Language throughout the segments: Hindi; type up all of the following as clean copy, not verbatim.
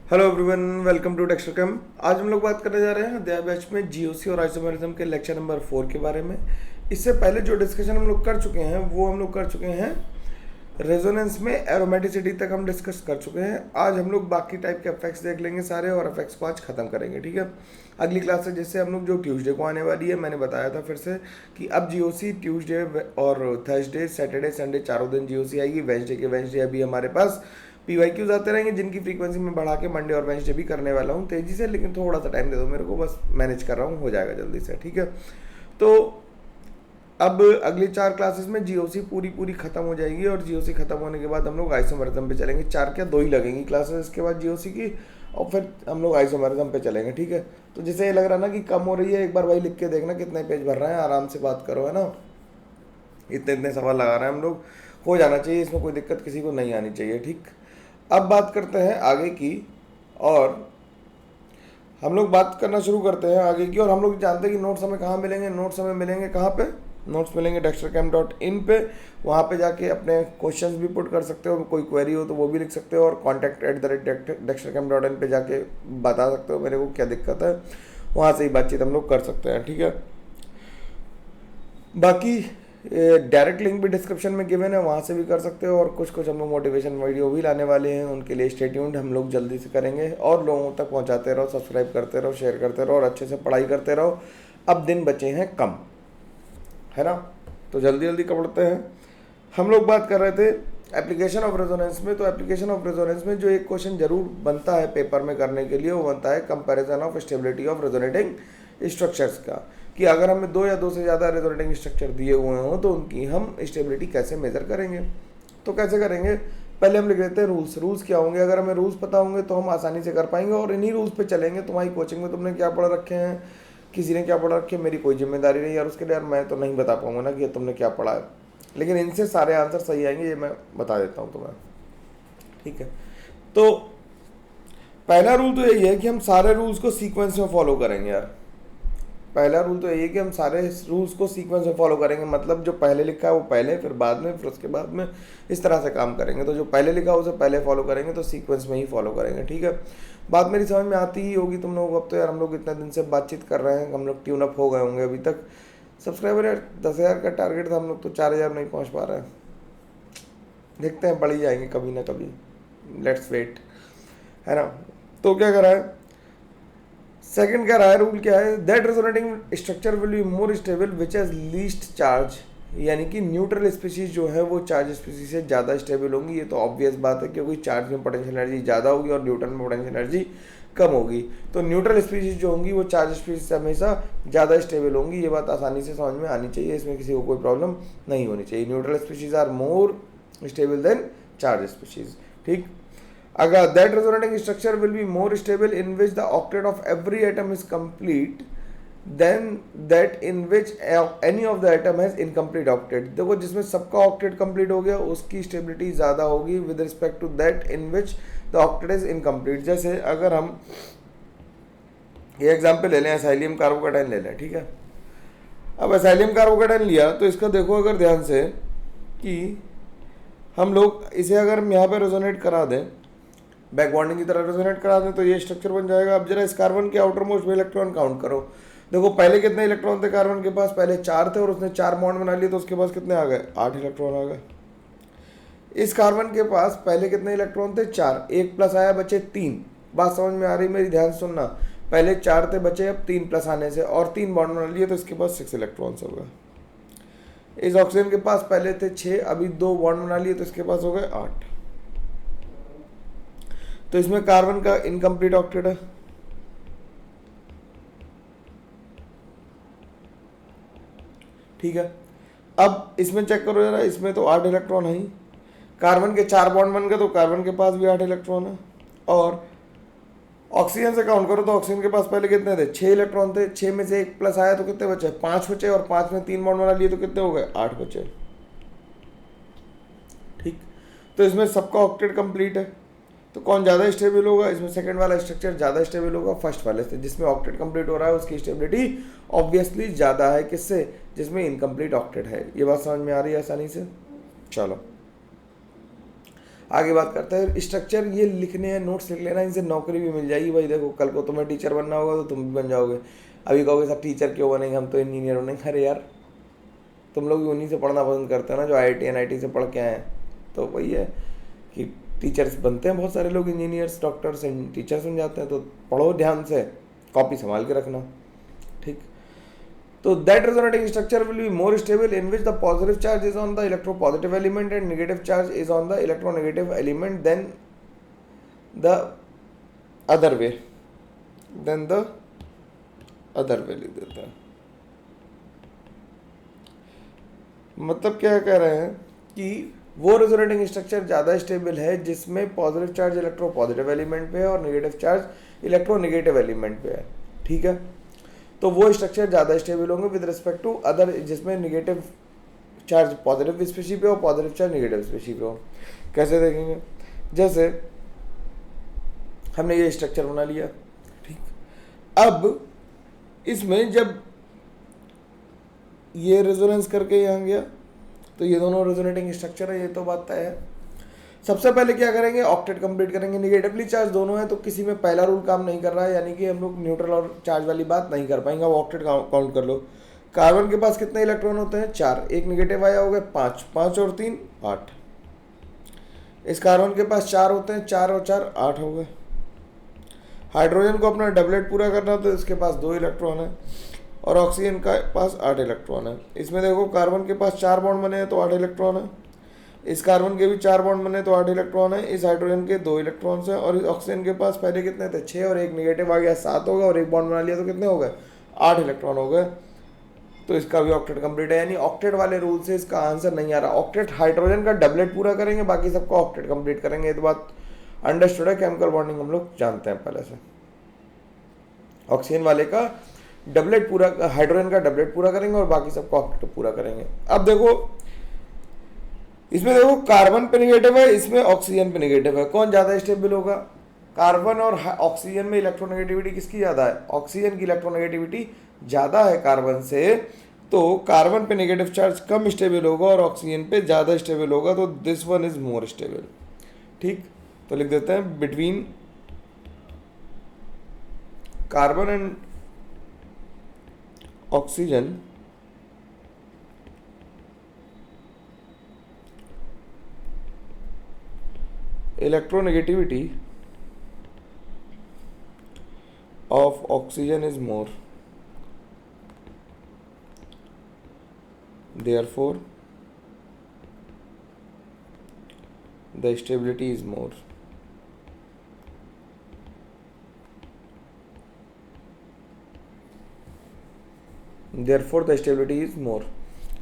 Hello everyone, welcome to texture cam. आज हम लोग बात करने जा रहे हैं अध्याय बैच में जीओसी और आइसोमेरिज्म के लेक्चर नंबर 4 के बारे में। इससे पहले जो डिस्कशन हम लोग कर चुके हैं वो हम लोग कर चुके हैं रेजोनेंस में एरोमेटिसिटी तक हम डिस्कस कर चुके हैं। आज हम लोग बाकी टाइप के इफेक्ट्स देख लेंगे सारे, और इफेक्ट्स को आज खत्म करेंगे। ठीक है, अगली क्लास से जैसे हम लोग जो ट्यूसडे को आने वाली है, मैंने बताया था फिर से कि अब जीओसी ट्यूसडे और थर्सडे, सैटरडे, संडे चारों दिन जीओसी आएगी। वेंसडे अभी हमारे पास PYQs आते रहेंगे, जिनकी फ्रीक्वेंसी में बढ़ा के मंडे और वेंसडे भी करने वाला हूँ तेज़ी से, लेकिन थोड़ा सा टाइम दे दो मेरे को, बस मैनेज कर रहा हूँ, हो जाएगा जल्दी से। ठीक है, तो अब अगली 4 क्लासेस में जीओसी पूरी खत्म हो जाएगी, और जीओसी खत्म होने के बाद हम लोग आइसोमेरिज्म पे चलेंगे। 4 क्या 2 ही लगेंगी क्लासेस इसके बाद जीओसी की, और फिर हम लोग आइसोमेरिज्म पे चलेंगे। ठीक है, तो जैसे ये लग रहा ना कि कम हो रही है, एक बार भाई लिख के देखना कितने पेज भर रहे हैं, आराम से बात करो, है ना। इतने सवाल लगा रहे हैं हम लोग, हो जाना चाहिए, इसमें कोई दिक्कत किसी को नहीं आनी चाहिए। ठीक, अब बात करते हैं आगे की, और हम लोग बात करना शुरू करते हैं आगे की। और हम लोग जानते हैं कि नोट्स हमें कहाँ मिलेंगे। नोट्स हमें मिलेंगे कहाँ पे? नोट्स मिलेंगे dextercam.in पे। वहाँ पे जाके अपने क्वेश्चंस भी पुट कर सकते हो, कोई क्वेरी हो तो वो भी लिख सकते हो, और contact@dextercam.in पे जाके बता सकते हो मेरे को क्या दिक्कत है, वहाँ से ही बातचीत हम लोग कर सकते हैं। ठीक है, बाकी डायरेक्ट लिंक भी डिस्क्रिप्शन में गिवन है, वहाँ से भी कर सकते हो। और कुछ हम लोग मोटिवेशन वीडियो भी लाने वाले हैं, उनके लिए स्टे ट्यून्ड, हम लोग जल्दी से करेंगे। और लोगों तक पहुँचाते रहो, सब्सक्राइब करते रहो, शेयर करते रहो, और अच्छे से पढ़ाई करते रहो। अब दिन बचे हैं कम, है ना, तो जल्दी जल्दी पढ़ते हैं। हम लोग बात कर रहे थे एप्लीकेशन ऑफ रेजोनेंस में। तो एप्लीकेशन ऑफ रेजोनेंस में जो एक क्वेश्चन जरूर बनता है पेपर में करने के लिए, वो बनता है comparison of stability of resonating structures का, कि अगर हमें 2 या 2 से ज़्यादा रेजोनेटिंग स्ट्रक्चर दिए हुए हों तो उनकी हम स्टेबिलिटी कैसे मेजर करेंगे। तो कैसे करेंगे, पहले हम लिख लेते हैं रूल्स। रूल्स क्या होंगे, अगर हमें रूल्स पता होंगे तो हम आसानी से कर पाएंगे, और इन्हीं रूल्स पे चलेंगे। तुम्हारी कोचिंग में तुमने क्या पढ़ रखे हैं, किसी ने क्या पढ़ा रखे है, मेरी कोई जिम्मेदारी नहीं यार उसके लिए, यार मैं तो नहीं बता पाऊंगा ना कि तुमने क्या पढ़ा है, लेकिन इनसे सारे आंसर सही आएंगे, ये मैं बता देता हूँ तुम्हें। ठीक है, तो पहला रूल तो यही है कि हम सारे रूल्स को सीक्वेंस में फॉलो करेंगे यार। पहला रूल तो यही है कि हम सारे रूल्स को सीक्वेंस में फॉलो करेंगे, मतलब जो पहले लिखा है वो पहले, फिर बाद में, फिर उसके बाद में, इस तरह से काम करेंगे। तो जो पहले लिखा है उसे पहले फॉलो करेंगे, तो सीक्वेंस में ही फॉलो करेंगे। ठीक है, बात मेरी समझ में आती ही होगी तुम लोगों को। अब तो यार हम लोग इतने दिन से बातचीत कर रहे हैं, हम लोग ट्यून अप हो गए होंगे अभी तक। सब्सक्राइबर यार 10,000 का टारगेट था, हम लोग तो 4,000 नहीं पहुँच पा रहे हैं। देखते हैं, बढ़ ही जाएंगे कभी ना कभी, लेट्स वेट, है ना। तो क्या करा है, सेकंड क्या रहा है, रूल क्या है, that resonating structure will be more stable which has least charge, यानी कि न्यूट्रल स्पीशीज जो है वो चार्ज स्पीशीज से ज़्यादा स्टेबल होंगी। ये तो ऑब्वियस बात है, क्योंकि चार्ज में पोटेंशियल एनर्जी ज़्यादा होगी और न्यूट्रल में पोटेंशियल एनर्जी कम होगी। तो न्यूट्रल स्पीशीज जो होंगी वो चार्ज स्पीशीज से हमेशा ज़्यादा स्टेबल होंगी। ये बात आसानी से समझ में आनी चाहिए, इसमें किसी को कोई प्रॉब्लम नहीं होनी चाहिए। Neutral species are more stable than charge species. ठीक, अगर that resonating structure will be more stable in which the octet of every atom is complete than that in which any of the atom has incomplete octet। देखो, जिसमें सबका octet complete हो गया उसकी stability ज़्यादा होगी with respect to that in which the octet is incomplete। जैसे अगर हम ये एग्जाम्पल ले लें, एसाइलियम कार्बोकेटाइन ले लें। ठीक है, अब एसाइलियम कार्बोकेटाइन लिया तो इसका देखो अगर ध्यान से कि हम लोग इसे अगर हम यहाँ पे रेजोनेट करा दें, बैक बॉन्डिंग की तरह रेजोनेट करा दें, तो ये स्ट्रक्चर बन जाएगा। अब जरा इस कार्बन के आउटर मोस्ट में इलेक्ट्रॉन काउंट करो। देखो पहले कितने इलेक्ट्रॉन थे कार्बन के पास, पहले 4 थे, और उसने 4 बॉन्ड बना लिए तो उसके पास कितने आ गए, 8 इलेक्ट्रॉन आ गए। इस कार्बन के पास पहले कितने इलेक्ट्रॉन थे, 4, 1 प्लस आया, बचे 3। बात समझ में आ रही मेरी, ध्यान सुनना, पहले 4 थे, बचे अब 3 प्लस आने से, और 3 बॉन्ड बना लिए तो इसके पास 6 इलेक्ट्रॉन्स हो गए। इस ऑक्सीजन के पास पहले थे 6, अभी 2 बॉन्ड बना लिए तो इसके पास हो गए 8। तो इसमें कार्बन का इनकम्प्लीट ऑक्टेट है। ठीक है, अब इसमें चेक करो जरा, इसमें तो 8 इलेक्ट्रॉन है ही। कार्बन के 4 बॉन्ड बन गए तो कार्बन के पास भी 8 इलेक्ट्रॉन है। और ऑक्सीजन से काउंट करो तो ऑक्सीजन के पास पहले कितने थे, 6 इलेक्ट्रॉन थे, 6 में से 1 प्लस आया तो कितने बचे, 5 बचे, और 5 में 3 बॉन्ड बना लिए तो कितने हो गए, 8 बचे। ठीक, तो इसमें सबका ऑक्टेट कंप्लीट है। तो कौन ज़्यादा स्टेबल होगा, इसमें सेकंड वाला स्ट्रक्चर ज़्यादा स्टेबल होगा फर्स्ट वाले से। जिसमें ऑक्टेट कंप्लीट हो रहा है उसकी स्टेबिलिटी ऑब्वियसली ज़्यादा है, किससे, जिसमें इनकम्प्लीट ऑक्टेट है। ये बात समझ में आ रही है आसानी से। चलो आगे बात करते हैं स्ट्रक्चर, ये लिखने हैं, नोट्स लिख लेना, इनसे नौकरी भी मिल जाएगी भाई। देखो कल को तुम्हें टीचर बनना होगा तो तुम भी बन जाओगे। अभी कहोगे सर टीचर क्यों बनेंगे, हम तो इंजीनियर बनेंगे। अरे यार तुम लोग भी उन्हीं से पढ़ना पसंद करते हैं ना जो IIT NIT से पढ़ के आए हैं। तो वही है कि टीचर्स बनते हैं बहुत सारे लोग, इंजीनियर्स डॉक्टर्स टीचर्स बन जाते हैं। तो पढ़ो ध्यान से, कॉपी संभाल के रखना, ठीक। तो that resonating structure will be more stable in which the positive charge is on the electropositive element and negative charge is on the electronegative element then the other way लिख देता है। मतलब क्या कह रहे हैं कि वो रेजोनेटिंग स्ट्रक्चर ज़्यादा स्टेबल है जिसमें पॉजिटिव चार्ज इलेक्ट्रोपॉजिटिव एलिमेंट पे है और नेगेटिव चार्ज इलेक्ट्रोनेगेटिव एलिमेंट पे है, ठीक है। तो वो स्ट्रक्चर ज़्यादा स्टेबल होंगे विद रिस्पेक्ट टू अदर जिसमें नेगेटिव चार्ज पॉजिटिव स्पेशी पे हो, पॉजिटिव चार्ज नेगेटिव स्पेशी पे हो। कैसे देखेंगे, जैसे हमने ये स्ट्रक्चर बना लिया, ठीक। अब इसमें जब ये रेजोनेंस करके यहाँ गया तो ये दोनों रेजोनेटिंग स्ट्रक्चर है, ये तो बात तय है। सबसे पहले क्या करेंगे, ऑक्टेट कंप्लीट करेंगे। निगेटिवली चार्ज दोनों है तो किसी में पहला रूल काम नहीं कर रहा है, यानी कि हम लोग न्यूट्रल और चार्ज वाली बात नहीं कर पाएंगे। अब ऑक्टेट काउंट कर लो। कार्बन के पास कितने इलेक्ट्रॉन होते हैं, 4। एक निगेटिव आया हो गए 5, 5 और 3 8। इस कार्बन के पास 4 होते हैं, 4 और 4 8 हो गए। हाइड्रोजन को अपना डबलेट पूरा करना तो इसके पास 2 इलेक्ट्रॉन है और ऑक्सीजन का पास 8 इलेक्ट्रॉन है। इसमें देखो कार्बन के पास 4 बॉन्ड बने हैं तो 8 इलेक्ट्रॉन है, इस कार्बन के भी 4 बॉन्ड बने तो 8 इलेक्ट्रॉन है, इस हाइड्रोजन के 2 इलेक्ट्रॉन्स हैं और इस ऑक्सीजन के पास पहले कितने थे 6 और एक निगेटिव आ गया 7 होगा और एक बॉन्ड बना लिया तो कितने हो गए 8 इलेक्ट्रॉन हो गए। तो इसका भी ऑक्टेट कंप्लीट है, यानी ऑक्टेट वाले रूल से इसका आंसर नहीं आ रहा। ऑक्टेट हाइड्रोजन का डबलेट पूरा करेंगे, बाकी सबको ऑक्टेट कंप्लीट करेंगे। ये तो बात अंडरस्टूड है, केमिकल बॉन्डिंग हम लोग जानते हैं पहले से। ऑक्सीजन वाले का डबलेट पूरा, हाइड्रोजन का डबलेट पूरा करेंगे और बाकी सबको ऑक्टेट पूरा करेंगे। अब देखो इसमें देखो कार्बन पे नेगेटिव है, इसमें ऑक्सीजन पे नेगेटिव है, कौन ज्यादा स्टेबल होगा। कार्बन और ऑक्सीजन में इलेक्ट्रोनेगेटिविटी किसकी ज्यादा है, ऑक्सीजन की इलेक्ट्रोनेगेटिविटी ज्यादा है कार्बन से, तो कार्बन पे नेगेटिव चार्ज कम स्टेबल होगा और ऑक्सीजन पे ज्यादा स्टेबल होगा, तो this one is more stable, ठीक। तो लिख देते हैं between carbon and oxygen electronegativity of oxygen is more, therefore the stability is more। therefore the stability is more।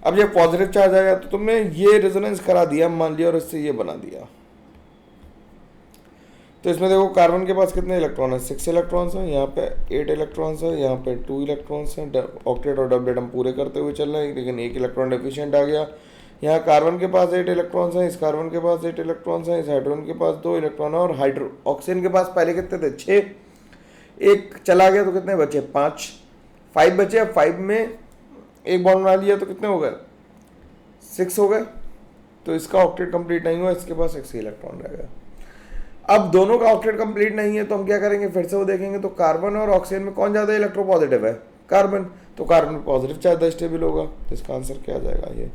अब जब पॉजिटिव चार्ज आएगा तो तुमने ये रेजोनेंस करा दिया मान लिया और इससे ये बना दिया। तो इसमें देखो कार्बन के पास कितने इलेक्ट्रॉन है, 6 इलेक्ट्रॉन्स हैं, यहाँ पे 8 इलेक्ट्रॉन्स है, यहाँ पे 2 इलेक्ट्रॉन्स हैं। ऑक्टेट और डबलेट हम पूरे करते हुए चल रहे हैं, लेकिन एक इलेक्ट्रॉन डेफिशिएंट आ गया। यहाँ कार्बन के पास 8 इलेक्ट्रॉन्स हैं, इस कार्बन के पास 8 इलेक्ट्रॉन्स हैं, इस हाइड्रोजन के पास 2 इलेक्ट्रॉन है और ऑक्सीजन के पास पहले कितने थे 6, एक चला गया तो कितने बचे 5 बचे। अब 5 में एक बॉन्ड बना लिया तो कितने हो गए 6 हो गए। तो इसका ऑक्टेट कंप्लीट नहीं हुआ, इसके पास 6 इलेक्ट्रॉन रह गया। अब दोनों का ऑक्टेट कंप्लीट नहीं है तो हम क्या करेंगे, फिर से वो देखेंगे। तो कार्बन और ऑक्सीजन में कौन ज्यादा इलेक्ट्रोपॉजिटिव है, कार्बन, तो कार्बन पॉजिटिव चार्ज स्टेबल होगा। तो इसका आंसर क्या आ जाएगा, ये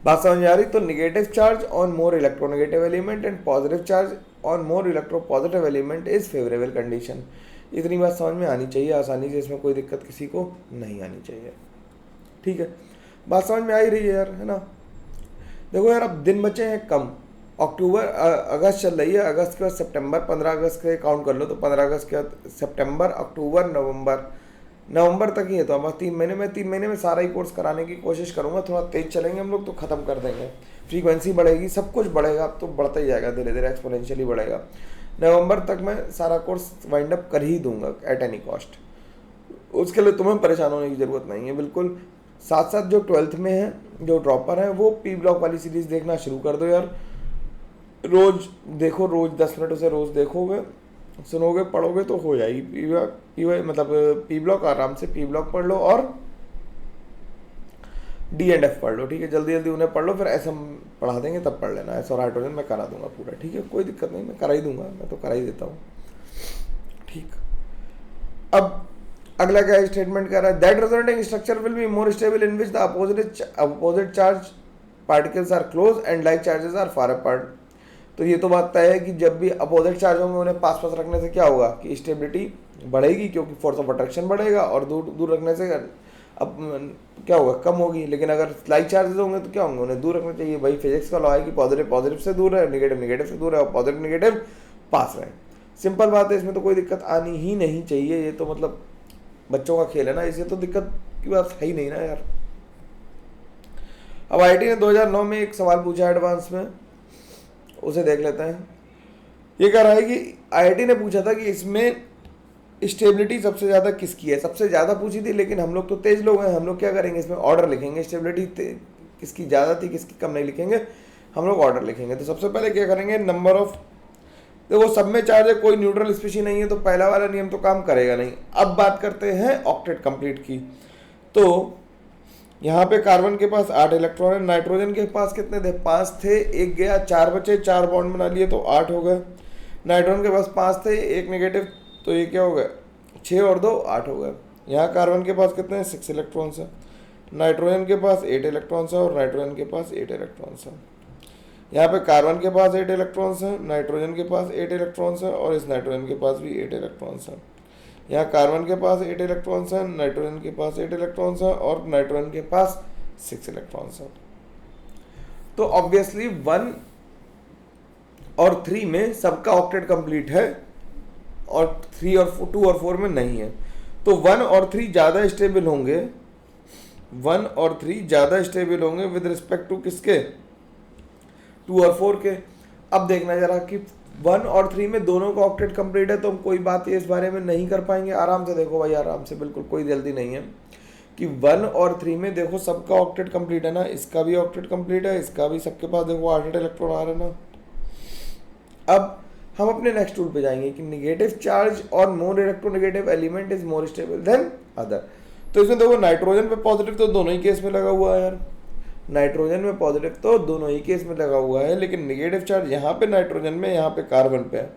बात समझ आ रही। तो negative charge on more electronegative element and positive charge on more electropositive element is favourable condition. इतनी बात समझ में आनी चाहिए आसानी से, इसमें कोई दिक्कत किसी को नहीं आनी चाहिए, ठीक है। बात समझ में आ ही रही है यार, है ना। देखो यार अब दिन बचे हैं कम, अक्टूबर अगस्त चल रही है, अगस्त के बाद सितंबर, 15 अगस्त के काउंट कर लो तो 15 अगस्त के बाद सितंबर, अक्टूबर, नवंबर तक ही है। तो अब 3 महीने में सारा ही कोर्स कराने की कोशिश करूंगा। थोड़ा तेज चलेंगे हम लोग तो ख़त्म कर देंगे, फ्रीक्वेंसी बढ़ेगी, सब कुछ बढ़ेगा, अब तो बढ़ता ही जाएगा, धीरे धीरे एक्सपोनेंशियली बढ़ेगा। नवंबर तक मैं सारा कोर्स वाइंड अप कर ही दूंगा एट एनी कॉस्ट, उसके लिए तुम्हें परेशान होने की ज़रूरत नहीं है बिल्कुल। साथ साथ जो 12th में है, जो ड्रॉपर है, वो पी ब्लॉक वाली सीरीज़ देखना शुरू कर दो यार। रोज देखो, रोज 10 मिनट उसे रोज देखोगे, सुनोगे, पढ़ोगे तो हो जाएगी मतलब पी ब्लॉक। आराम से पी ब्लॉक पढ़ लो और डी एंड एफ पढ़ लो, ठीक है, जल्दी जल्दी उन्हें पढ़ लो, फिर एस हम पढ़ा देंगे तब पढ़ लेना। एस और हाइड्रोजन मैं करा दूंगा पूरा, ठीक है, कोई दिक्कत नहीं, मैं करा ही दूंगा, मैं तो करा ही देता हूँ, ठीक। अब अगला क्या स्टेटमेंट कर रहा है, that resonating structure will be more stable in which the opposite charge particles are close and like charges are far apart. तो ये तो बात तय है कि जब भी अपोजिट चार्ज होंगे उन्हें पास पास रखने से क्या होगा कि स्टेबिलिटी बढ़ेगी, क्योंकि फोर्स ऑफ अट्रैक्शन बढ़ेगा, और दूर दूर रखने से अब क्या होगा, कम होगी। लेकिन अगर लाइक चार्जेस होंगे तो क्या होंगे, उन्हें दूर रखना चाहिए। भाई फिजिक्स का लॉ है कि पॉजिटिव पॉजिटिव से दूर है, नेगेटिव नेगेटिव से दूर है, और पॉजिटिव नेगेटिव पास रहे। सिंपल बात है, इसमें तो कोई दिक्कत आनी ही नहीं चाहिए। ये तो मतलब बच्चों का खेल है ना, इसे तो दिक्कत की बात है ही नहीं ना यार। अब आईआईटी ने 2009 में एक सवाल पूछा एडवांस में, उसे देख लेते हैं। ये कह रहा है कि आईआईटी ने पूछा था कि इसमें स्टेबिलिटी सबसे ज़्यादा किसकी है, सबसे ज़्यादा पूछी थी, लेकिन हम लोग तो तेज लोग हैं, हम लोग क्या करेंगे, इसमें ऑर्डर लिखेंगे, स्टेबिलिटी किसकी ज़्यादा थी किसकी कम नहीं लिखेंगे, हम लोग ऑर्डर लिखेंगे। तो सबसे पहले क्या करेंगे, नंबर ऑफ, देखो सब में चार्ज है, कोई न्यूट्रल स्पीशी नहीं है, तो पहला वाला नियम तो काम करेगा नहीं। अब बात करते हैं ऑक्टेट कंप्लीट की। तो यहाँ पे कार्बन के पास 8 इलेक्ट्रॉन है, नाइट्रोजन के पास कितने थे, 5 थे, एक गया, 4 बचे, 4 बॉन्ड बना लिए तो 8 हो गए। नाइट्रोजन के पास 5 थे, एक नेगेटिव, तो ये क्या हो गया, 6 और 2 8 हो गए। यहाँ कार्बन के पास कितने हैं, 6 इलेक्ट्रॉन्स है, नाइट्रोजन के पास 8 इलेक्ट्रॉन्स है, और नाइट्रोजन के पास 8 इलेक्ट्रॉन्स है। यहाँ पे कार्बन के पास 8 इलेक्ट्रॉन्स है, नाइट्रोजन के पास 8 इलेक्ट्रॉन्स है, और इस नाइट्रोजन के पास भी 8 इलेक्ट्रॉन्स है। यहाँ कार्बन के पास 8 इलेक्ट्रॉन्स है, नाइट्रोजन के पास 8 इलेक्ट्रॉन्स है, और नाइट्रोजन के पास 6 इलेक्ट्रॉन्स है। तो ऑब्वियसली 1 और 3 में सबका ऑक्टेट कंप्लीट है, और 3 और 2 और 4 में नहीं है। तो 1 और 3 ज़्यादा स्टेबल होंगे, 1 और 3 ज़्यादा स्टेबल होंगे विद रिस्पेक्ट टू किसके, 2 और 4 के। अब देखना जरा कि 1 और 3 में दोनों का ऑक्टेट कंप्लीट है, तो हम कोई बात इस बारे में नहीं कर पाएंगे। आराम से देखो भाई, आराम से, बिल्कुल कोई जल्दी नहीं है कि 1 और 3 में देखो सबका ऑक्टेट कंप्लीट है ना, इसका भी ऑक्टेट कंप्लीट है, इसका भी, सबके पास देखो 8 इलेक्ट्रॉन आ रहे हैं ना। अब हम अपने नेक्स्ट टूल पे जाएंगे कि नेगेटिव चार्ज और more electronegative element is more stable then other. तो इसमें देखो नाइट्रोजन पे पॉजिटिव तो दोनों ही केस में लगा हुआ है यार, नाइट्रोजन में पॉजिटिव तो दोनों ही केस में लगा हुआ है, लेकिन नेगेटिव चार्ज यहाँ पे नाइट्रोजन में, यहाँ पे कार्बन पे है।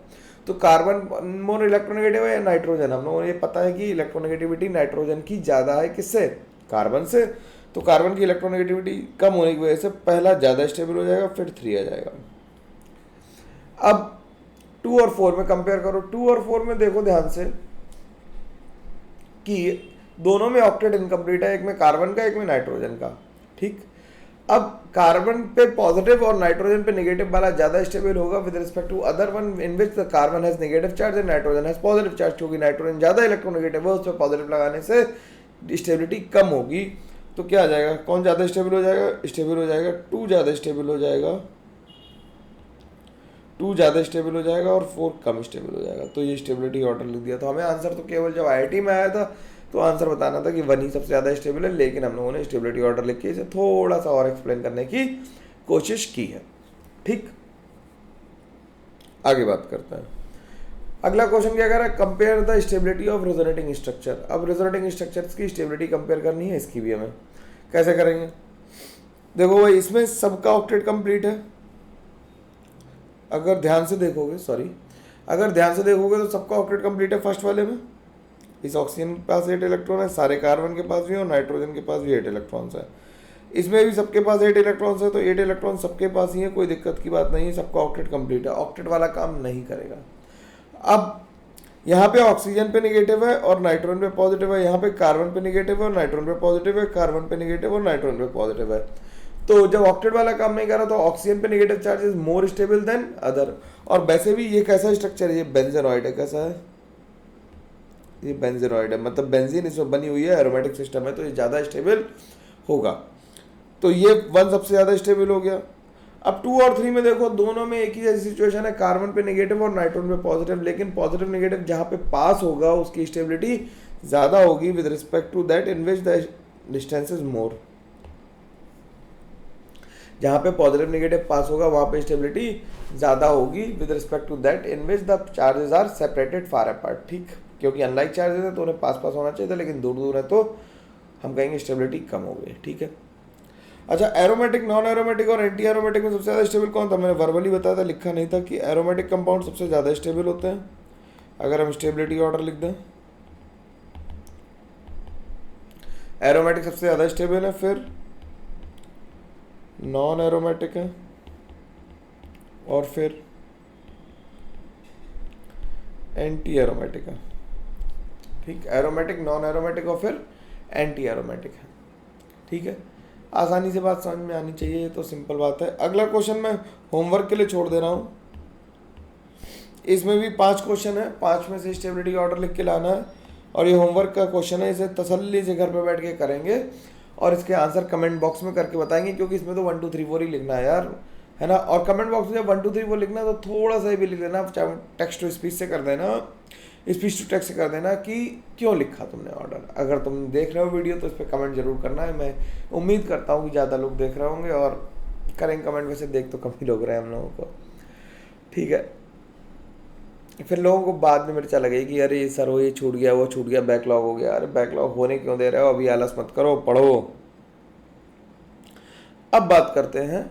तो कार्बन मोर इलेक्ट्रोनेगेटिव है या नाइट्रोजन, हम लोगों को ये पता है कि इलेक्ट्रोनेगेटिविटी नाइट्रोजन की ज़्यादा है, किससे, कार्बन से। तो कार्बन की इलेक्ट्रोनेगेटिविटी कम होने की वजह से पहला ज़्यादा स्टेबल हो जाएगा, फिर 3 आ जाएगा। अब 2 और 4 में कंपेयर करो, 2 और 4 में देखो ध्यान से कि दोनों में ऑक्टेट इनकम्प्लीट है, एक में कार्बन का, एक में नाइट्रोजन का, ठीक। अब कार्बन पे पॉजिटिव और नाइट्रोजन पे नेगेटिव वाला ज्यादा स्टेबल होगा with respect to other one in which the carbon has negative charge and nitrogen has positive charge. क्योंकि नाइट्रोजन ज्यादा इलेक्ट्रोनेगेटिव है, उस पर पॉजिटिव लगाने से स्टेबिलिटी कम होगी। तो क्या आ जाएगा, कौन ज्यादा स्टेबल हो जाएगा, स्टेबल हो जाएगा 2 ज्यादा स्टेबल हो जाएगा, 2 ज़्यादा स्टेबल हो जाएगा, और 4 कम स्टेबल हो जाएगा। तो ये स्टेबिलिटी ऑर्डर लिख दिया। तो हमें आंसर तो केवल जब आईआईटी में आया था तो आंसर बताना था कि 1 ही सबसे ज़्यादा स्टेबल है, लेकिन हम लोगों ने स्टेबिलिटी ऑर्डर लिख के इसे थोड़ा सा और एक्सप्लेन करने की कोशिश की है, ठीक। आगे बात करते हैं। अगला क्वेश्चन क्या कर रहा है, compare the stability of resonating structure. अब रेजोनेटिंग स्ट्रक्चर्स की स्टेबिलिटी कंपेयर करनी है, इसकी भी हमें कैसे करेंगे। देखो भाई, इसमें सबका ऑक्टेट कंप्लीट है, अगर ध्यान से देखोगे, अगर ध्यान से देखोगे तो सबका ऑक्टेट कंप्लीट है फर्स्ट वाले में। इस ऑक्सीजन के पास 8 इलेक्ट्रॉन है, सारे कार्बन के पास भी, और नाइट्रोजन के पास भी 8 इलेक्ट्रॉन्स है। इसमें भी सबके पास 8 इलेक्ट्रॉन्स है, तो 8 इलेक्ट्रॉन सबके पास ही है, कोई दिक्कत की बात नहीं है, सबका ऑक्टेट कंप्लीट है, ऑक्टेट वाला काम नहीं करेगा। अब यहाँ पे ऑक्सीजन पे नेगेटिव है और नाइट्रोजन पे पॉजिटिव है, यहाँ पे कार्बन पे नेगेटिव है और नाइट्रोजन पे पॉजिटिव है, कार्बन पे नेगेटिव और नाइट्रोजन पे पॉजिटिव है। तो जब ऑक्टेट वाला काम नहीं कर रहा तो ऑक्सीजन पे negative charge is more stable then other. और वैसे भी ये कैसा स्ट्रक्चर है, ये बेंजेनॉइड है, कैसा है, ये बेंजेनॉइड है, मतलब बेंजीन इसमें बनी हुई है, एरोमेटिक सिस्टम है, तो ये ज़्यादा स्टेबल होगा। तो ये 1 सबसे ज़्यादा स्टेबल हो गया। अब 2 और 3 में देखो, दोनों में एक ही जैसी सिचुएशन है, कार्बन पे नेगेटिव और नाइट्रोजन पे पॉजिटिव, लेकिन पॉजिटिव नेगेटिव जहाँ पे पास होगा उसकी स्टेबिलिटी ज़्यादा होगी with respect to that in which the distance is more. जहाँ पे पॉजिटिव नेगेटिव पास होगा वहाँ पे स्टेबिलिटी ज़्यादा होगी with respect to that in which the charges are separated far apart, ठीक। क्योंकि अनलाइक चार्जेस है तो उन्हें पास पास होना चाहिए था, लेकिन दूर दूर है तो हम कहेंगे स्टेबिलिटी कम हो गई, ठीक है। अच्छा, एरोमेटिक, नॉन एरोमेटिक और एंटी एरोमेटिक में सबसे ज़्यादा स्टेबल कौन था? मैंने वर्बली बताया था, लिखा नहीं था कि एरोमेटिक कंपाउंड सबसे ज़्यादा स्टेबल होते हैं। अगर हम स्टेबिलिटी ऑर्डर लिख दें, एरोमेटिक सबसे ज़्यादा स्टेबल है, फिर नॉन एरोमेटिक है, और फिर एंटी एरोमेटिक है। ठीक, एरोमेटिक, नॉन एरोमेटिक और फिर एंटी एरोमेटिक है। ठीक है, आसानी से बात समझ में आनी चाहिए, ये तो सिंपल बात है। अगला क्वेश्चन मैं होमवर्क के लिए छोड़ दे रहा हूँ। इसमें भी 5 क्वेश्चन है, 5 में से स्टेबिलिटी ऑर्डर लिख के लाना है, और ये होमवर्क का क्वेश्चन है, इसे तसल्ली से घर पे बैठ के करेंगे और इसके आंसर कमेंट बॉक्स में करके बताएंगे, क्योंकि इसमें तो 1 2 3 4 ही लिखना है यार, है ना। और कमेंट बॉक्स में जब 1 2 3 4 लिखना है तो थोड़ा सा भी लिख देना, चाहे टेक्स्ट टू स्पीच से कर देना, स्पीच टू टेक्स्ट से कर देना कि क्यों लिखा तुमने ऑर्डर। अगर तुम देख रहे हो वीडियो तो इस पर कमेंट जरूर करना है। मैं उम्मीद करता हूँ कि ज़्यादा लोग देख रहे होंगे और करेंगे कमेंट, वैसे देख तो कम ही लोग रहे हैं हम लोगों को। ठीक है, फिर लोगों को बाद में मिर्चा लगेगी कि अरे सर वो ये छूट गया, वो छूट गया, बैकलॉग हो गया। अरे बैकलॉग होने क्यों दे रहे हो, अभी आलस मत करो, पढ़ो। अब बात करते हैं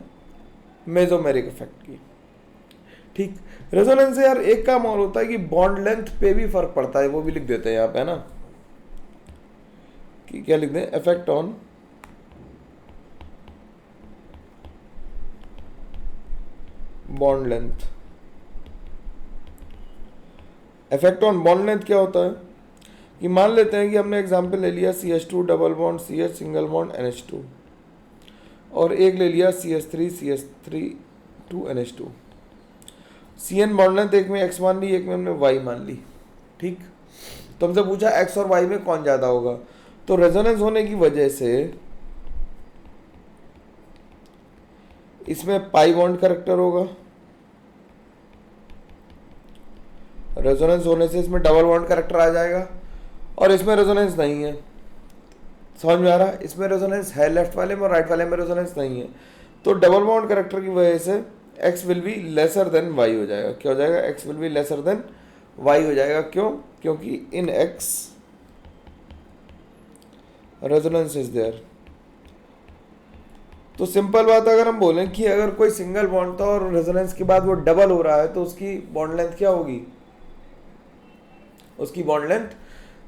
मेसोमेरिक इफेक्ट की। ठीक, रेजोनेंस से यार एक काम और होता है कि बॉन्ड लेंथ पे भी फर्क पड़ता है, वो भी लिख देते हैं यहाँ पे, है ना, कि क्या लिख दें, effect on bond length. Effect on bond length क्या होता है कि मान लेते हैं कि हमने एग्जांपल ले लिया CH2 double bond CH single bond NH2, और एक ले लिया CH3 CH3 2 NH2। CN bond length एक में x मान ली, एक में हमने y मान ली। ठीक, तो हमसे पूछा x और y में कौन ज़्यादा होगा, तो रेजोनेंस होने की वजह से इसमें पाई बॉन्ड कैरेक्टर होगा, रेजोनेंस होने से इसमें डबल बॉन्ड कैरेक्टर आ जाएगा, और इसमें रेजोनेंस नहीं है। समझ में आ रहा है, इसमें रेजोनेंस है लेफ्ट वाले में और राइट वाले में रेजोनेंस नहीं है, तो डबल बॉन्ड कैरेक्टर की वजह से x will be lesser than y हो जाएगा। क्या हो जाएगा, x will be lesser than y हो जाएगा। क्यों, क्योंकि इन x रेजोनेंस इज देयर। तो सिंपल बात, अगर हम बोलें कि अगर कोई सिंगल बॉन्ड था और रेजोनेंस के बाद वो डबल हो रहा है तो उसकी बॉन्ड लेंथ क्या होगी, उसकी बॉन्ड लेंथ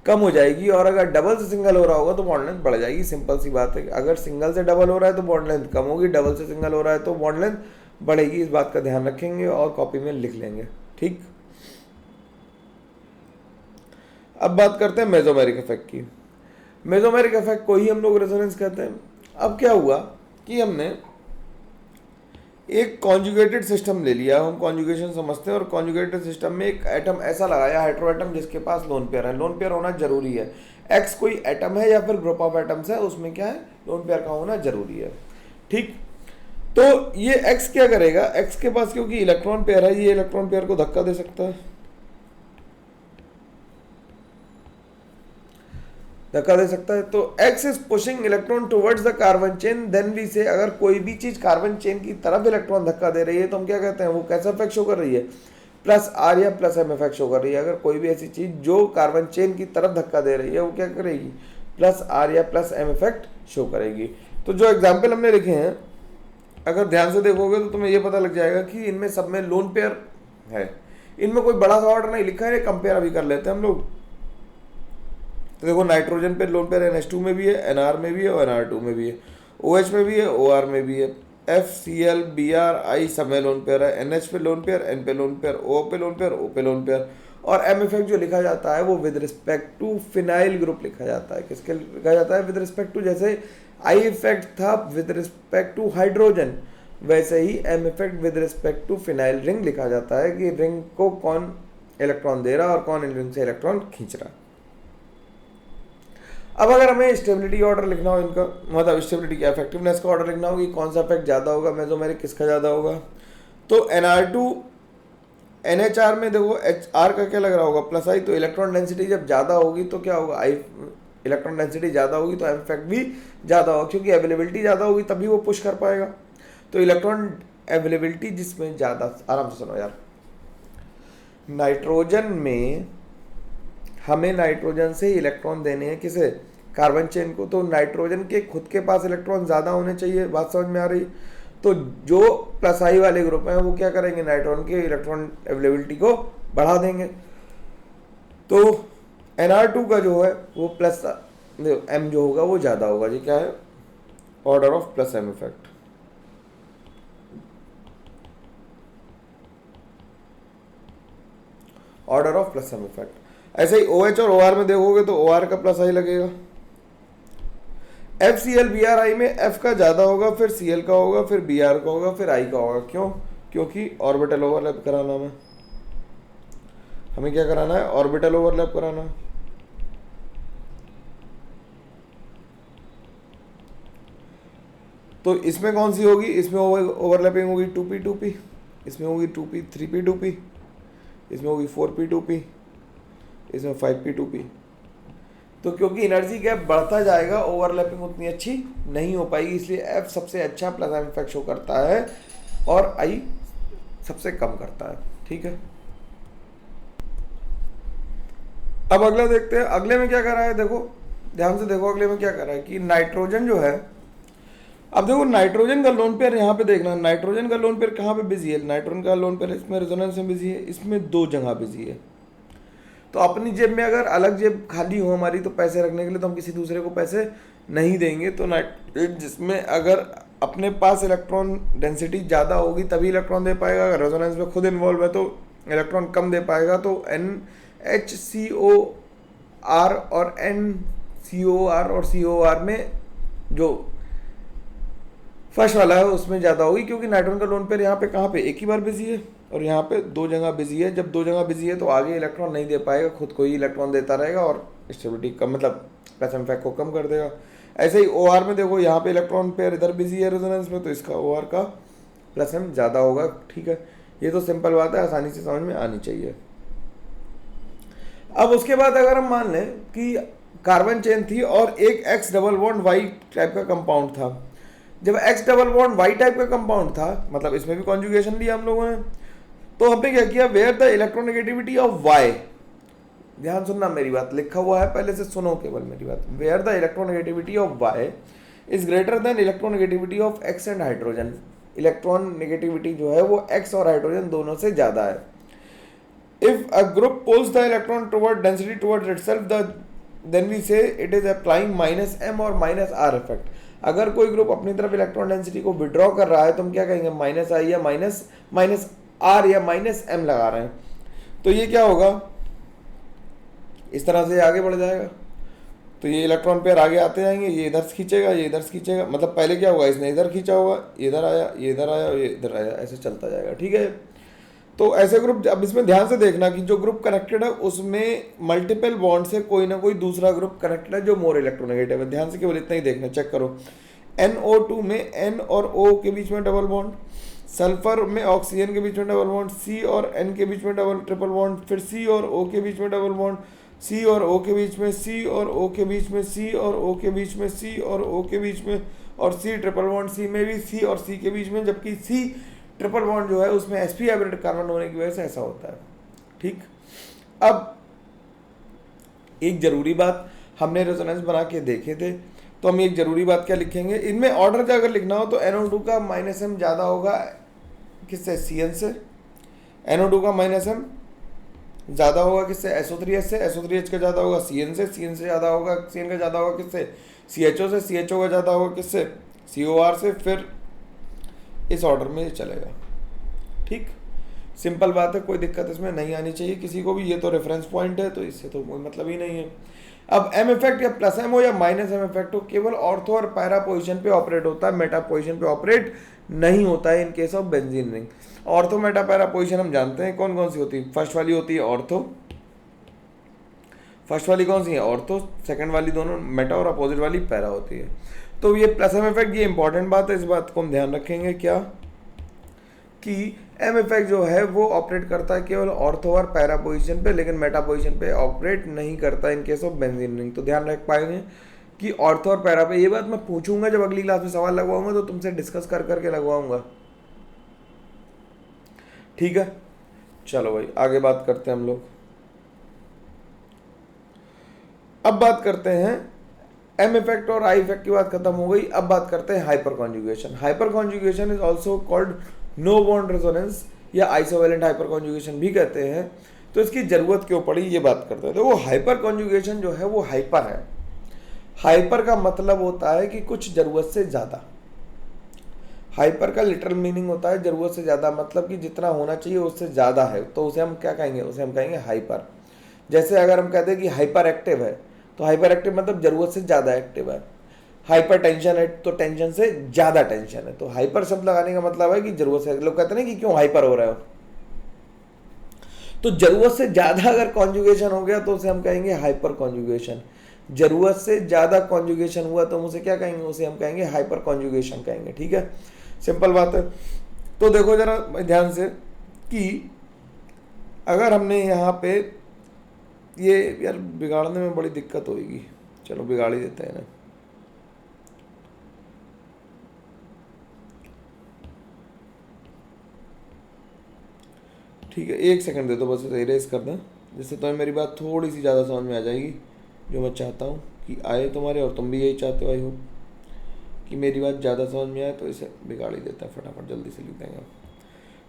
कम हो जाएगी, और अगर डबल से सिंगल हो रहा होगा तो बॉन्ड लेंथ बढ़ जाएगी। सिंपल सी बात है, अगर सिंगल से डबल हो रहा है तो बॉन्ड लेंथ कम होगी, डबल से सिंगल हो रहा है तो बॉन्ड लेंथ बढ़ेगी। इस बात का ध्यान रखेंगे और कॉपी में लिख लेंगे। ठीक, अब बात करते हैं मेसोमेरिक इफेक्ट की। मेसोमेरिक इफेक्ट को ही हम लोग रेजोनेंस कहते हैं। अब क्या हुआ कि हमने एक कॉन्जुगेटेड सिस्टम ले लिया, हम कॉन्जुगेशन समझते हैं, और कॉन्जुगेटेड सिस्टम में एक एटम ऐसा लगाया, हेटेरो एटम, जिसके पास लोन पेयर है। लोन पेयर होना जरूरी है। एक्स कोई एटम है या फिर ग्रुप ऑफ एटम्स है, उसमें क्या है, लोन पेयर का होना जरूरी है। ठीक, तो ये एक्स क्या करेगा, एक्स के पास क्योंकि इलेक्ट्रॉन पेयर है, ये इलेक्ट्रॉन पेयर को धक्का दे सकता है, धक्का दे सकता है। तो x is pushing electron towards the carbon chain, then we say, अगर कोई भी चीज कार्बन चेन की तरफ इलेक्ट्रॉन धक्का दे रही है तो हम क्या कहते हैं, वो कैसा इफेक्ट शो कर रही है, प्लस आर या प्लस एम इफेक्ट शो कर रही है। अगर कोई भी ऐसी चीज जो कार्बन चेन की तरफ धक्का दे रही है वो क्या करेगी, प्लस आर या प्लस एम इफेक्ट शो करेगी। तो जो एग्जाम्पल हमने लिखे हैं, अगर ध्यान से देखोगे तो तुम्हें ये पता लग जाएगा कि इनमें सब में लोन पेयर है, इनमें कोई बड़ा सा ऑर्डर नहीं लिखा है। कंपेयर अभी कर लेते हैं हम लोग। तो देखो, नाइट्रोजन पे लोन पेयर NH2 में भी है, NR में भी है और NR2 में भी है, OH में भी है, OR में भी है, FCl Br I सब में लोन पेयर है, NH पे लोन पेयर, N पे लोन पेयर, O पे लोन पेयर, O पे लोन पेयर। और M इफेक्ट जो लिखा जाता है वो with respect to phenyl group लिखा जाता है। किसके लिखा जाता है, विद रिस्पेक्ट टू। जैसे I इफेक्ट था विद रिस्पेक्ट टू हाइड्रोजन, वैसे ही M effect with respect to phenyl ring लिखा जाता है, कि रिंग को कौन इलेक्ट्रॉन दे रहा और कौन इन रिंग से इलेक्ट्रॉन खींच रहा। अब अगर हमें स्टेबिलिटी ऑर्डर लिखना हो इनका, मतलब स्टेबिलिटी की इफेक्टिवनेस का ऑर्डर लिखना हो कि कौन सा इफेक्ट ज़्यादा होगा, मेसोमेरिक किसका ज़्यादा होगा, तो NR2 NHR में देखो HR का क्या लग रहा होगा, प्लस आई। तो इलेक्ट्रॉन डेंसिटी जब ज़्यादा होगी तो क्या होगा, आई, इलेक्ट्रॉन डेंसिटी ज़्यादा होगी तो एम इफेक्ट भी ज़्यादा होगा, क्योंकि अवेलेबिलिटी ज़्यादा होगी तभी वो पुश कर पाएगा। तो इलेक्ट्रॉन अवेलेबिलिटी जिसमें ज़्यादा, आराम से सुनो यार, नाइट्रोजन में हमें नाइट्रोजन से इलेक्ट्रॉन देने हैं, किसे, कार्बन चेन को, तो नाइट्रोजन के खुद के पास इलेक्ट्रॉन ज़्यादा होने चाहिए, बात समझ में आ रही। तो जो प्लस आई वाले ग्रुप हैं वो क्या करेंगे, नाइट्रोजन के इलेक्ट्रॉन अवेलेबिलिटी को बढ़ा देंगे। तो Nr2 का जो है वो प्लस m जो होगा वो ज़्यादा होगा। जी क्या है, order of plus m effect. Order of plus m effect. ऐसे ही OH और OR में देखोगे तो OR का प्लस आई लगेगा। FCl BRI में F का ज़्यादा होगा, फिर Cl का होगा, फिर Br का होगा, फिर I का होगा। क्यों? क्योंकि ऑर्बिटल ओवरलैप कराना हमें क्या कराना है, ऑर्बिटल ओवरलैप कराना है। तो इसमें कौन सी होगी, इसमें ओवरलैपिंग होगी 2p 2p, इसमें होगी 2p 3p 2p, इसमें होगी 4p 2p, इसमें 5p 2p। तो क्योंकि एनर्जी गैप बढ़ता जाएगा, ओवरलैपिंग उतनी अच्छी नहीं हो पाएगी, इसलिए F सबसे अच्छा प्लस m इफेक्ट शो करता है और I सबसे कम करता है। ठीक है, अब अगला देखते हैं। अगले में क्या कर रहा है, देखो ध्यान से देखो, अगले में क्या कर रहा है कि नाइट्रोजन जो है, अब देखो नाइट्रोजन का लोन पेयर यहाँ पे देखना, नाइट्रोजन का लोन पेयर कहाँ पे बिजी है, नाइट्रोजन का लोन पेयर इसमें रेजोनेंस में बिजी है, इसमें दो जगह बिजी है। तो अपनी जेब में अगर अलग जेब खाली हो हमारी तो पैसे रखने के लिए, तो हम किसी दूसरे को पैसे नहीं देंगे। तो नाइट्रोजन जिसमें अगर अपने पास इलेक्ट्रॉन डेंसिटी ज़्यादा होगी तभी इलेक्ट्रॉन दे पाएगा, अगर रेजोनेंस में खुद इन्वॉल्व है तो इलेक्ट्रॉन कम दे पाएगा। तो NHCOR और NCOR और COR में जो फर्स्ट वाला है उसमें ज़्यादा होगी, क्योंकि नाइट्रोजन का लोन पेयर यहाँ पे कहाँ पे एक ही बार बिजी है और यहाँ पे दो जगह बिजी है। जब दो जगह बिजी है तो आगे इलेक्ट्रॉन नहीं दे पाएगा, खुद को ही इलेक्ट्रॉन देता रहेगा और स्टेबिलिटी कम, मतलब प्लस इफेक्ट को कम कर देगा। ऐसे ही OR में देखो, यहाँ पे इलेक्ट्रॉन पेयर इधर बिजी है रेजोनेंस में, तो इसका OR का प्लस m ज़्यादा होगा। ठीक है, ये तो सिंपल बात है, आसानी से समझ में आनी चाहिए। अब उसके बाद अगर हम मान लें कि कार्बन चेन थी और एक X double bond Y type का कंपाउंड था। जब X double bond Y type का कंपाउंड था, मतलब इसमें भी कॉन्जुगेशन लिया हम लोगों ने, तो हमने क्या किया, where the electronegativity of Y, ध्यान सुनना मेरी बात, लिखा हुआ है पहले से सुनो केवल मेरी बात, where the electronegativity of Y is greater than electronegativity of X and hydrogen. Electron negativity जो है वो X और हाइड्रोजन दोनों से ज़्यादा है। If a group pulls the electron toward density towards itself, then we say it is applying minus m और minus r effect। अगर कोई ग्रुप अपनी तरफ इलेक्ट्रॉन डेंसिटी को विड्रॉ कर रहा है तो हम क्या कहेंगे, माइनस आई या माइनस आर या माइनस एम लगा रहे हैं। तो ये क्या होगा, इस तरह से आगे बढ़ जाएगा। तो ये इलेक्ट्रॉन पेयर आगे आते जाएंगे, ये इधर से खींचेगा, ये इधर से खींचेगा, मतलब पहले क्या होगा, इसने इधर खींचा होगा, ये इधर आया, ये इधर आया, ये इधर आया, ऐसे चलता जाएगा। ठीक है, तो ऐसे ग्रुप, अब इसमें ध्यान से देखना कि जो ग्रुप कनेक्टेड है उसमें मल्टीपल बॉन्ड से कोई ना कोई दूसरा ग्रुप कनेक्टेड है जो मोर इलेक्ट्रोनेगेटिव है। ध्यान से केवल इतना ही देखना, चेक करो। NO2 में N और O के बीच में डबल बॉन्ड, सल्फर में ऑक्सीजन के बीच में डबल बॉन्ड, C और N के बीच में डबल ट्रिपल बॉन्ड, फिर C और O के बीच में डबल बॉन्ड, C और O के बीच में, C और O के बीच में, C और O के बीच में, C और O के बीच में, और C ट्रिपल बॉन्ड C में भी C और C के बीच में, जबकि C ट्रिपल बॉन्ड जो है उसमें sp हाइब्रिड कार्बन होने की वजह से ऐसा होता है। ठीक, अब एक जरूरी बात हमने रेजोनेंस बना के देखे थे, तो हम एक जरूरी बात क्या लिखेंगे, इनमें ऑर्डर अगर लिखना हो तो NO2 का माइनस m ज़्यादा होगा किससे, Cn से। NO2 का माइनस m ज़्यादा होगा किससे, SO3H से। SO3H का ज़्यादा होगा Cn से। Cn से ज़्यादा होगा, Cn का ज़्यादा होगा किससे, CHO से। CHO का ज़्यादा होगा किससे, COR से। फिर इस ऑर्डर में चलेगा। ठीक, सिंपल बात है, कोई दिक्कत इसमें नहीं आनी चाहिए किसी को भी। ये तो रेफरेंस पॉइंट है तो इससे तो कोई मतलब ही नहीं है। अब m इफेक्ट या प्लस m हो या माइनस m इफेक्ट हो, केवल ऑर्थो और पैरा पोजीशन पे ऑपरेट होता है, मेटा पोजीशन पे ऑपरेट नहीं होता है इन case of benzene ring. Ortho Meta para position हम जानते हैं कौन कौन सी होती है। फर्स्ट वाली होती है ऑर्थो, फर्स्ट वाली कौन सी है, ऑर्थो। सेकंड वाली दोनों मेटा और अपोजिट वाली पैरा होती है। तो ये प्लस m इफेक्ट, ये इंपॉर्टेंट बात है, इस बात को हम ध्यान रखेंगे क्या, कि m इफेक्ट जो है वो ऑपरेट करता है केवल ऑर्थो और पैरा पोजीशन पे, लेकिन मेटा पोजीशन पे ऑपरेट नहीं करता इन केस ऑफ बेंजीन रिंग। तो ध्यान रख पाएंगे कि ऑर्थो और पैरा पे, ये बात मैं पूछूंगा जब अगली क्लास में सवाल लगवाऊंगा तो तुमसे डिस्कस कर करके लगवाऊंगा। ठीक है, चलो भाई आगे बात करते हैं हम लोग। अब बात करते हैं एम इफेक्ट और आई इफेक्ट की बात खत्म हो गई। अब बात करते हैं hyper conjugation. Hyper conjugation is also called no bond resonance या आइसोवेलेंट हाइपर कॉन्जुगेशन भी कहते हैं। तो इसकी जरूरत क्यों पड़ी ये बात करते हैं। तो वो हाइपर कॉन्जुगेशन जो है वो हाइपर है। हाइपर का मतलब होता है कि कुछ जरूरत से ज़्यादा। हाइपर का लिटरल मीनिंग होता है जरूरत से ज़्यादा, मतलब कि जितना होना चाहिए उससे ज़्यादा है, तो उसे हम क्या कहेंगे, उसे हम कहेंगे हाइपर। जैसे अगर हम कहते हैं कि हाइपर एक्टिव है, तो हाइपर एक्टिव मतलब जरूरत से ज़्यादा एक्टिव है। हाइपर टेंशन है तो टेंशन से ज़्यादा टेंशन है। तो हाइपर शब्द लगाने का मतलब है कि जरूरत से, लोग कहते हैं कि क्यों हाइपर हो रहे हो, तो जरूरत से ज़्यादा अगर कॉन्जुगेशन हो गया तो उसे हम कहेंगे हाइपर कॉन्जुगेशन। जरूरत से ज़्यादा कॉन्जुगेशन हुआ तो हम उसे क्या कहेंगे, उसे हम कहेंगे हाइपर कॉन्जुगेशन कहेंगे। ठीक है, सिंपल बात है। तो देखो जरा ध्यान से कि अगर हमने यहाँ पे ये यार बिगाड़ने में बड़ी दिक्कत होगी, चलो बिगाड़ ही देते हैं ना। ठीक है, एक सेकंड दे दो बस, इरेज कर दें, जिससे तुम्हें मेरी बात थोड़ी सी ज़्यादा समझ में आ जाएगी, जो मैं चाहता हूँ कि आए तुम्हारे, और तुम भी यही चाहते हो आई होप कि मेरी बात ज़्यादा समझ में आए। तो इसे बिगाड़ ही देता है, फटाफट जल्दी से लिख देंगे।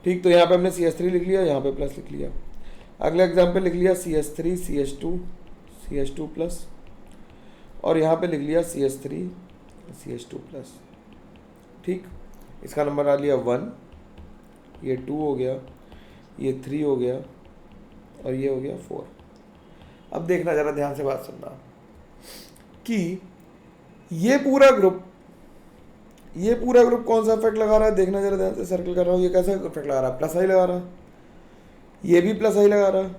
ठीक, तो यहाँ पे हमने CH3 लिख लिया, यहाँ पे प्लस लिख लिया। अगला एग्जाम्पल लिख लिया CH3 CH2 प्लस, और यहाँ पे लिख लिया CH3 CH2 प्लस। ठीक, इसका नंबर आ लिया 1, ये 2 हो गया, ये 3 हो गया, और ये हो गया 4। अब देखना जरा ध्यान से बात सुनना कि ये पूरा ग्रुप कौन सा इफेक्ट लगा रहा है। देखना जरा ध्यान से, सर्कल कर रहा हूँ, ये कैसा इफेक्ट लगा रहा है, प्लस आई लगा रहा है, ये भी प्लस आई लगा रहा है,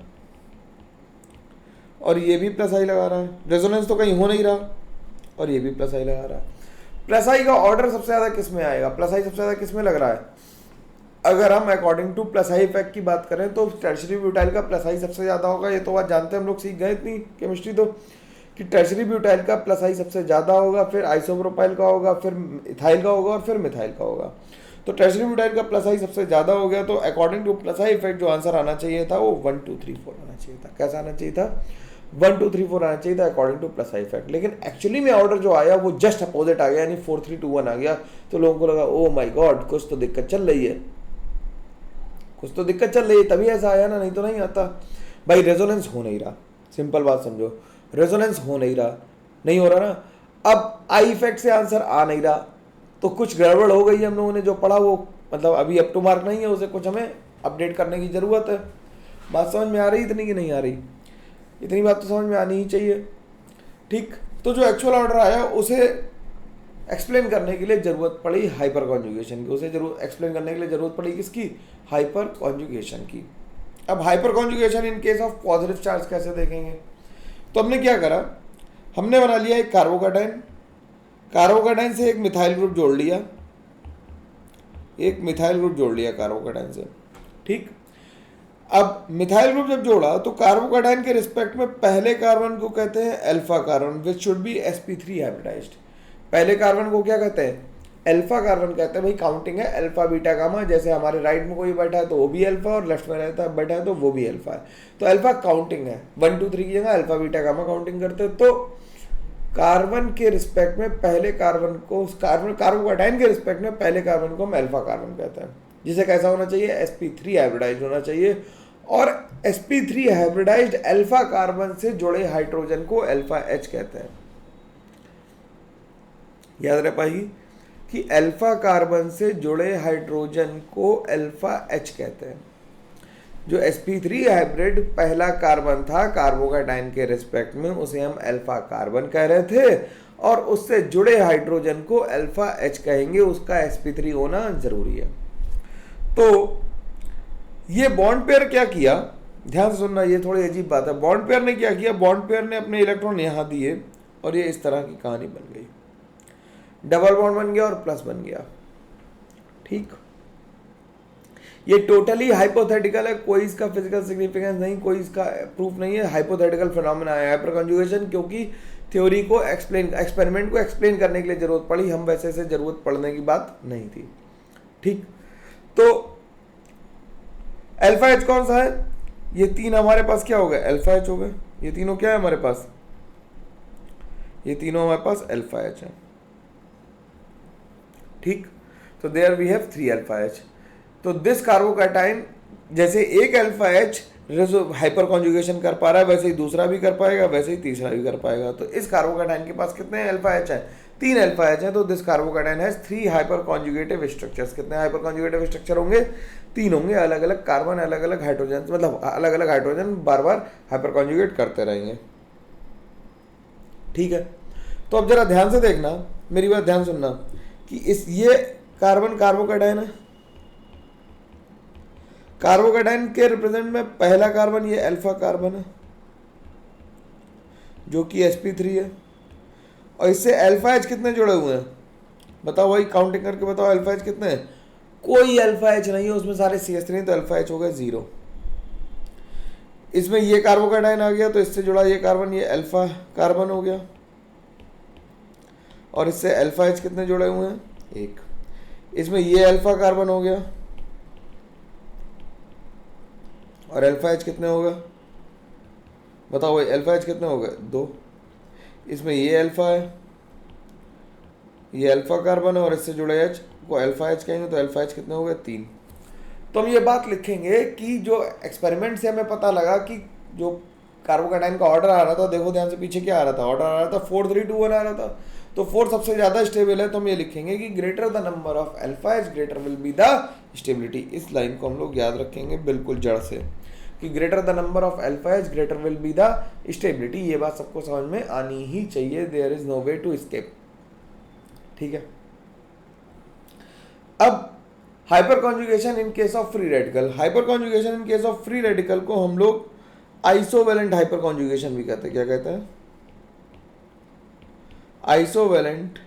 और ये भी प्लस आई लगा रहा है। रेजोनेंस तो कहीं हो नहीं रहा, और ये भी प्लस आई लगा रहा है। प्लस आई का ऑर्डर सबसे ज़्यादा किस में आएगा, प्लस आई सबसे ज़्यादा किस में लग रहा है। अगर हम according two plus I effect की बात करें तो टर्शरी ब्यूटाइल का प्लस आई सबसे ज़्यादा होगा। ये तो बात जानते हैं, हम लोग सीख गए इतनी केमिस्ट्री तो, कि टर्शरी ब्यूटाइल का प्लस आई सबसे ज़्यादा होगा, फिर आइसोप्रोपाइल का होगा, फिर इथाइल का होगा, और फिर मिथाइल का होगा। तो टर्शरी ब्यूटाइल का प्लस आई सबसे ज़्यादा हो गया। तो according two plus I effect जो आंसर आना चाहिए था वो 1 2 3 4 आना चाहिए था। कैसा आना चाहिए था, 1 2 3 4 आना चाहिए था according two plus I effect. लेकिन एक्चुअली में ऑर्डर जो आया वो जस्ट अपोजिट आ गया, यानी 4 3 2 1 आ गया। तो लोगों को लगा ओ माई गॉड, कुछ तो दिक्कत चल रही है, कुछ तो दिक्कत चल रही है, तभी ऐसा आया ना, नहीं तो नहीं आता भाई। रेजोनेंस हो नहीं रहा, सिंपल बात समझो, रेजोनेंस हो नहीं रहा, नहीं हो रहा ना। अब आई इफेक्ट से आंसर आ नहीं रहा, तो कुछ गड़बड़ हो गई। हम लोगों ने जो पढ़ा वो मतलब अभी अप टू मार्क नहीं है, उसे कुछ हमें अपडेट करने की ज़रूरत है। बात समझ में आ रही इतनी कि नहीं आ रही, इतनी बात तो समझ में आनी ही चाहिए। ठीक, तो जो एक्चुअल ऑर्डर आया उसे एक्सप्लेन करने के लिए ज़रूरत पड़ी हाइपर कॉन्जुगेशन की, उसे जरूर एक्सप्लेन करने के लिए ज़रूरत पड़ी किसकी, हाइपर कॉन्जुगेशन की। अब hyper conjugation in case of positive charge कैसे देखेंगे। तो हमने क्या करा, हमने बना लिया एक कार्बोकेटाइन, कार्बोकेटाइन से एक मिथाइल ग्रुप जोड़ लिया, एक मिथाइल ग्रुप जोड़ लिया कार्बोकेटाइन से। ठीक, अब मिथाइल ग्रुप जब जोड़ा तो कार्बोकेटाइन के रिस्पेक्ट में पहले कार्बन को कहते हैं alpha carbon, which should be sp3 hybridized. पहले कार्बन को क्या कहते हैं, अल्फा कार्बन कहते हैं। भाई काउंटिंग है अल्फा बीटा गामा, जैसे हमारे राइट में कोई बैठा है तो वो भी अल्फा, और लेफ्ट में रहता है बैठा है तो वो भी अल्फा है। तो अल्फा काउंटिंग है, 1 2 3 की जगह अल्फा बीटा गामा काउंटिंग करते हैं। तो कार्बन के रिस्पेक्ट में पहले कार्बन को, कार्बोकेटाइन के रिस्पेक्ट में पहले कार्बन को हम अल्फा कार्बन कहते हैं, जिसे कैसा होना चाहिए, sp3 हाइब्रिडाइज्ड होना चाहिए। और sp3 हाइब्रिडाइज्ड अल्फा कार्बन से जुड़े हाइड्रोजन को अल्फा H कहते हैं। याद रह पाएगी कि अल्फा कार्बन से जुड़े हाइड्रोजन को अल्फा H कहते हैं। जो sp3 हाइब्रिड पहला कार्बन था कार्बोकेटाइन के रिस्पेक्ट में, उसे हम अल्फा कार्बन कह रहे थे, और उससे जुड़े हाइड्रोजन को अल्फा H कहेंगे, उसका sp3 होना जरूरी है। तो ये बॉन्ड पेयर क्या किया, ध्यान से सुनना, ये थोड़ी अजीब बात है। बॉन्ड पेयर ने क्या किया, बॉन्ड पेयर ने अपने इलेक्ट्रॉन यहाँ दिए, और ये इस तरह की कहानी बन गई, डबल बॉन्ड बन गया और प्लस बन गया। ठीक, ये टोटली हाइपोथेटिकल है, कोई इसका फिजिकल सिग्निफिकेंस नहीं, कोई इसका प्रूफ नहीं है, हाइपोथेटिकल फिनोमेना है हाइपर कॉन्जुगेशन, क्योंकि थ्योरी को एक्सपेरिमेंट को एक्सप्लेन करने के लिए जरूरत पड़ी, हम वैसे से जरूरत पड़ने की बात नहीं थी। ठीक, तो अल्फा H कौन सा है, ये तीन हमारे पास क्या हो गए, अल्फा H हो गए। ये तीनों क्या है हमारे पास, ये तीनों हमारे पास अल्फा एच है। ठीक, तो there we have 3 alpha H. तो दिस कार्बोकैटायन जैसे एक अल्फा एच हाइपर कॉन्जुगेशन कर पा रहा है, वैसे ही दूसरा भी कर पाएगा, वैसे ही तीसरा भी कर पाएगा। तो इस कार्बोकैटायन के पास कितने अल्फा एच है? 3 अल्फा एच है। तो this carbocation has 3 hyper conjugative structures. कितने हाइपर कॉन्जुगेटिव स्ट्रक्चर होंगे? 3 होंगे। अलग अलग कार्बन, अलग अलग हाइड्रोजन, मतलब अलग अलग हाइड्रोजन बार बार हाइपर कॉन्जुगेट करते रहेंगे। ठीक है, तो अब जरा ध्यान से देखना, मेरी बात ध्यान सुनना कि ये कार्बन कार्बोकैटायन है। कार्बोकैटायन के रिप्रेजेंट में पहला कार्बन ये अल्फा कार्बन है जो कि sp3 है, और इससे अल्फा एच कितने जुड़े हुए हैं बताओ भाई, काउंटिंग करके बताओ अल्फा एच कितने हैं? कोई अल्फा एच नहीं है उसमें, सारे CH3, तो अल्फा एच हो गया 0। इसमें ये कार्बोकैटायन आ गया तो इससे जुड़ा ये कार्बन, ये अल्फा कार्बन हो गया, और इससे अल्फा एच कितने जुड़े हुए हैं? 1। इसमें ये अल्फा कार्बन हो गया और अल्फा एच कितने होगा बताओ भाई, अल्फा एच कितने हो गए? 2। इसमें ये अल्फा है, ये अल्फा कार्बन है, और इससे जुड़े एच को अल्फा एच कहेंगे, तो अल्फा एच कितने हो गए? 3। तो हम ये बात लिखेंगे कि जो एक्सपेरिमेंट से हमें पता लगा कि जो कार्बोकैटायन का ऑर्डर आ रहा था, देखो ध्यान से पीछे क्या आ रहा था, ऑर्डर आ रहा था 4 3 2 1 आ रहा था। तो 4 सबसे ज्यादा स्टेबल है, तो हम ये लिखेंगे कि greater the number of alpha H greater will be the stability. इस लाइन को हम लोग याद रखेंगे बिल्कुल जड़ से, कि greater the number of alpha H greater will be the stability. ये बात सबको समझ में आनी ही चाहिए, there is no way to escape. ठीक है, अब hyper conjugation in case of free radical. Hyper conjugation in case of free radical को हम लोग आइसोवेलेंट हाइपर कॉन्जुगेशन भी कहते हैं। क्या कहते हैं? आइसोवेलेंट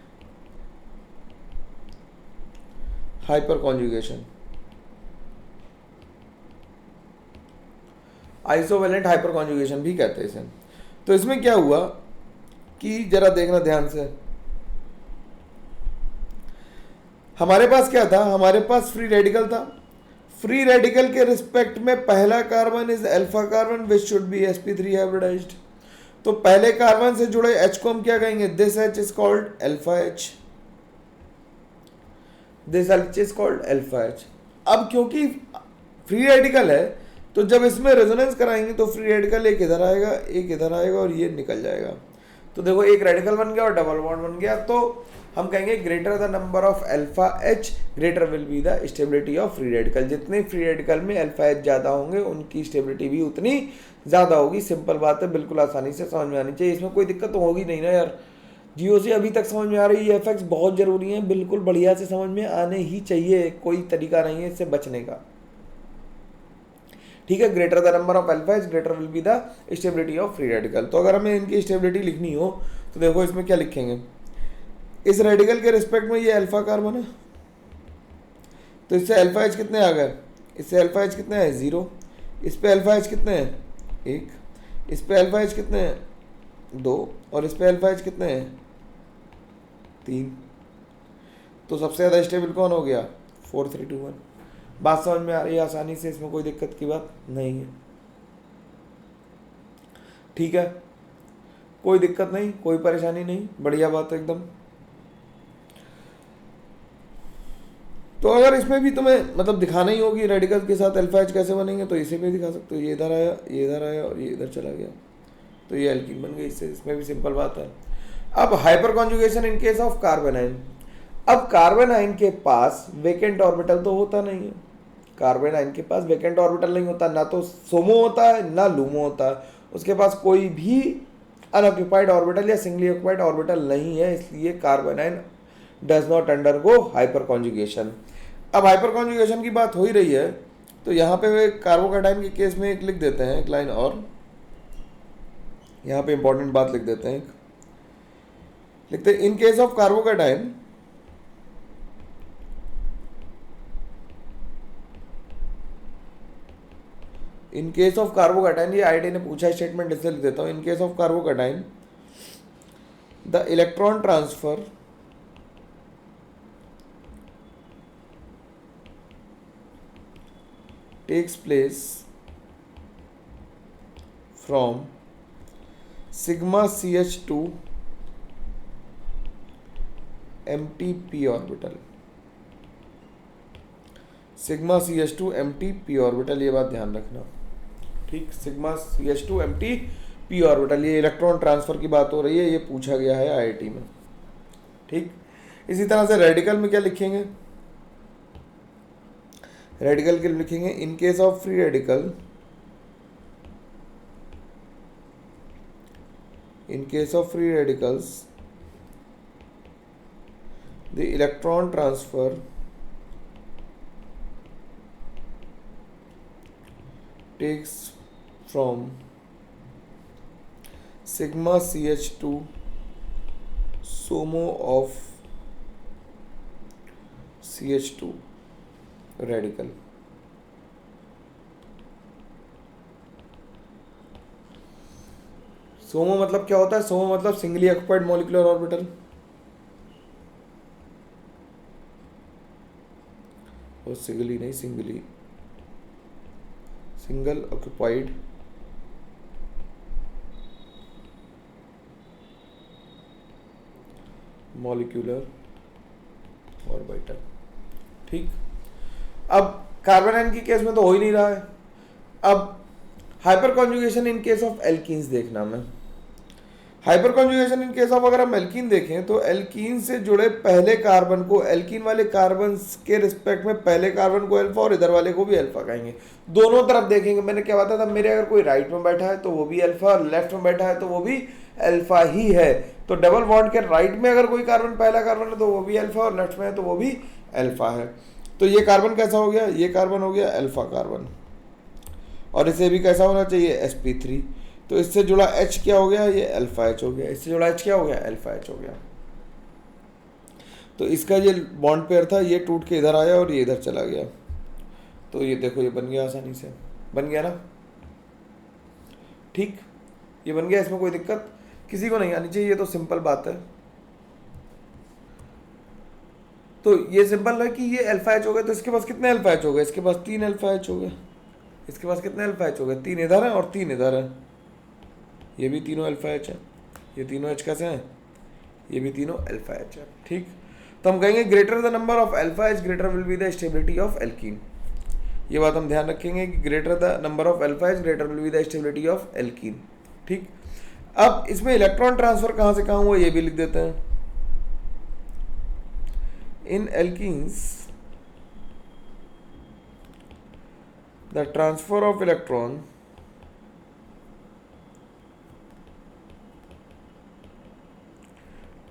हाइपर कॉन्जुगेशन। आइसोवेलेंट हाइपर कॉन्जुगेशन भी कहते हैं इसे। तो इसमें क्या हुआ कि जरा देखना ध्यान से, हमारे पास क्या था? हमारे पास फ्री रेडिकल था। फ्री रेडिकल के रिस्पेक्ट में पहला carbon is alpha carbon which should be sp3 hybridized. तो पहले कार्बन से जुड़े H को हम क्या कहेंगे? This H is called alpha H। This H is called alpha H। अब क्योंकि फ्री रेडिकल है तो जब इसमें रेजोनेंस कराएंगे तो फ्री रेडिकल एक इधर आएगा, एक इधर आएगा, और ये निकल जाएगा। तो देखो एक रेडिकल बन गया और डबल बॉन्ड बन गया। तो हम कहेंगे greater the number of alpha H greater will be the stability of free radical. जितने फ्री रेडिकल में अल्फा एच ज़्यादा होंगे उनकी स्टेबिलिटी भी उतनी ज़्यादा होगी। सिंपल बात है, बिल्कुल आसानी से समझ में आनी चाहिए, इसमें कोई दिक्कत तो होगी नहीं ना यार। जीओसी अभी तक समझ में आ रही है, एफएक्स बहुत ज़रूरी है, बिल्कुल बढ़िया से समझ में आने ही चाहिए, कोई तरीका नहीं है इससे बचने का। ठीक है, greater the number of alpha H greater will be the stability of free radical. तो अगर हमें इनकी स्टेबिलिटी लिखनी हो तो देखो इसमें क्या लिखेंगे? इस रेडिकल के रिस्पेक्ट में ये अल्फा कार्बन है, तो इससे अल्फा एच कितने आ गए? इससे अल्फा एच कितने हैं? 0। इस पे अल्फा एच कितने हैं? 1। इस पे अल्फा एच कितने हैं? 2। और इस पे अल्फा एच कितने हैं? 3। तो सबसे ज़्यादा स्टेबल कौन हो गया? 4 3 2 1। बात समझ में आ रही है आसानी से, इसमें कोई दिक्कत की बात नहीं है। ठीक है, कोई दिक्कत नहीं, कोई परेशानी नहीं, बढ़िया बात है एकदम। तो अगर इसमें भी तुम्हें मतलब दिखाना ही होगी रेडिकल के साथ अल्फा एच कैसे बनेंगे, तो इसे भी दिखा सकते हो। ये इधर आया, ये इधर आया, और ये इधर चला गया, तो ये एल्कीन बन गई इससे। इसमें भी सिंपल बात है। अब hyper conjugation in case of carbon ion. अब कार्बन आयन के पास वेकेंट ऑर्बिटल तो होता नहीं है। कार्बन आयन के पास वेकेंट ऑर्बिटल नहीं होता, ना तो सोमो होता है ना लूमो होता है। उसके पास कोई भी अनऑक्यूपाइड ऑर्बिटल या सिंगली ऑक्यूपाइड ऑर्बिटल नहीं है, इसलिए carbon ion does not undergo hyper conjugation. अब हाइपर कॉन्जुगेशन की बात हो ही रही है तो यहाँ पे कार्बोकैटायन के केस में एक लिख देते हैं, एक लाइन और यहाँ पे इंपॉर्टेंट बात लिख देते हैं। लिखते हैं इन case of carbocation in case of carbocation, ये आईआईटी ने पूछा स्टेटमेंट, इससे लिख देता हूँ। इन case of carbocation the electron transfer takes place from sigma CH2 empty P orbital, sigma CH2 empty P orbital, ये बात ध्यान रखना। ठीक, sigma CH2 empty P orbital, ये इलेक्ट्रॉन ट्रांसफर की बात हो रही है, ये पूछा गया है IIT में। ठीक, इसी तरह से रेडिकल में क्या लिखेंगे, रेडिकल के लिए लिखेंगे इन case of free radical, in case of free radicals the electron transfer takes from sigma CH2 SOMO of CH2 radical। सोमो मतलब क्या होता है, सोमो मतलब सिंगली ऑक्युपाइड मॉलिक्यूलर ऑर्बिटल, और सिंगली नहीं, सिंगल ऑक्युपाइड मॉलिक्यूलर ऑर्बिटल। ठीक, अब कार्बन आयन की केस में तो हो ही नहीं रहा है। अब hyper conjugation in case of alkenes देखना मैं, hyper conjugation in case of अगर हम एल्कीन देखें तो एल्कीन से जुड़े पहले कार्बन को, एल्कीन वाले कार्बन के रिस्पेक्ट में पहले कार्बन को अल्फा और इधर वाले को भी अल्फा कहेंगे, दोनों तरफ देखेंगे। मैंने क्या बताया था, मेरे अगर कोई राइट में बैठा है तो वो भी अल्फा, लेफ्ट में बैठा है तो वो भी अल्फा ही है। तो डबल बॉन्ड के राइट में अगर कोई कार्बन पहला कार्बन है तो वो भी अल्फा, और लेफ्ट में है तो वो भी अल्फा है। तो ये कार्बन कैसा हो गया, ये कार्बन हो गया अल्फा कार्बन, और इसे भी कैसा होना चाहिए, sp3। तो इससे जुड़ा H क्या हो गया, ये अल्फा H हो गया, इससे जुड़ा H क्या हो गया, अल्फा H हो गया। तो इसका ये बॉन्ड पेयर था, ये टूट के इधर आया और ये इधर चला गया, तो ये देखो ये बन गया, आसानी से बन गया ना। ठीक, ये बन गया, इसमें कोई दिक्कत किसी को नहीं आनी चाहिए, ये तो सिंपल बात है। तो ये सिंपल है कि ये अल्फा H हो गया, तो इसके पास कितने अल्फा H हो गए, इसके पास 3 अल्फा H हो गए, इसके पास कितने अल्फा H हो गए, 3 इधर है और 3 इधर है, ये भी तीनों अल्फा H है, ये तीनों H कैसे हैं, ये भी तीनों अल्फा H है। ठीक, तो हम कहेंगे greater the number of alpha H greater will be the stability of alkene. ये बात हम ध्यान रखेंगे कि greater the number of alpha H greater will be the stability of alkene. ठीक, अब इसमें इलेक्ट्रॉन ट्रांसफर कहाँ से कहाँ हुआ ये भी लिख देते हैं। In alkenes the transfer of electron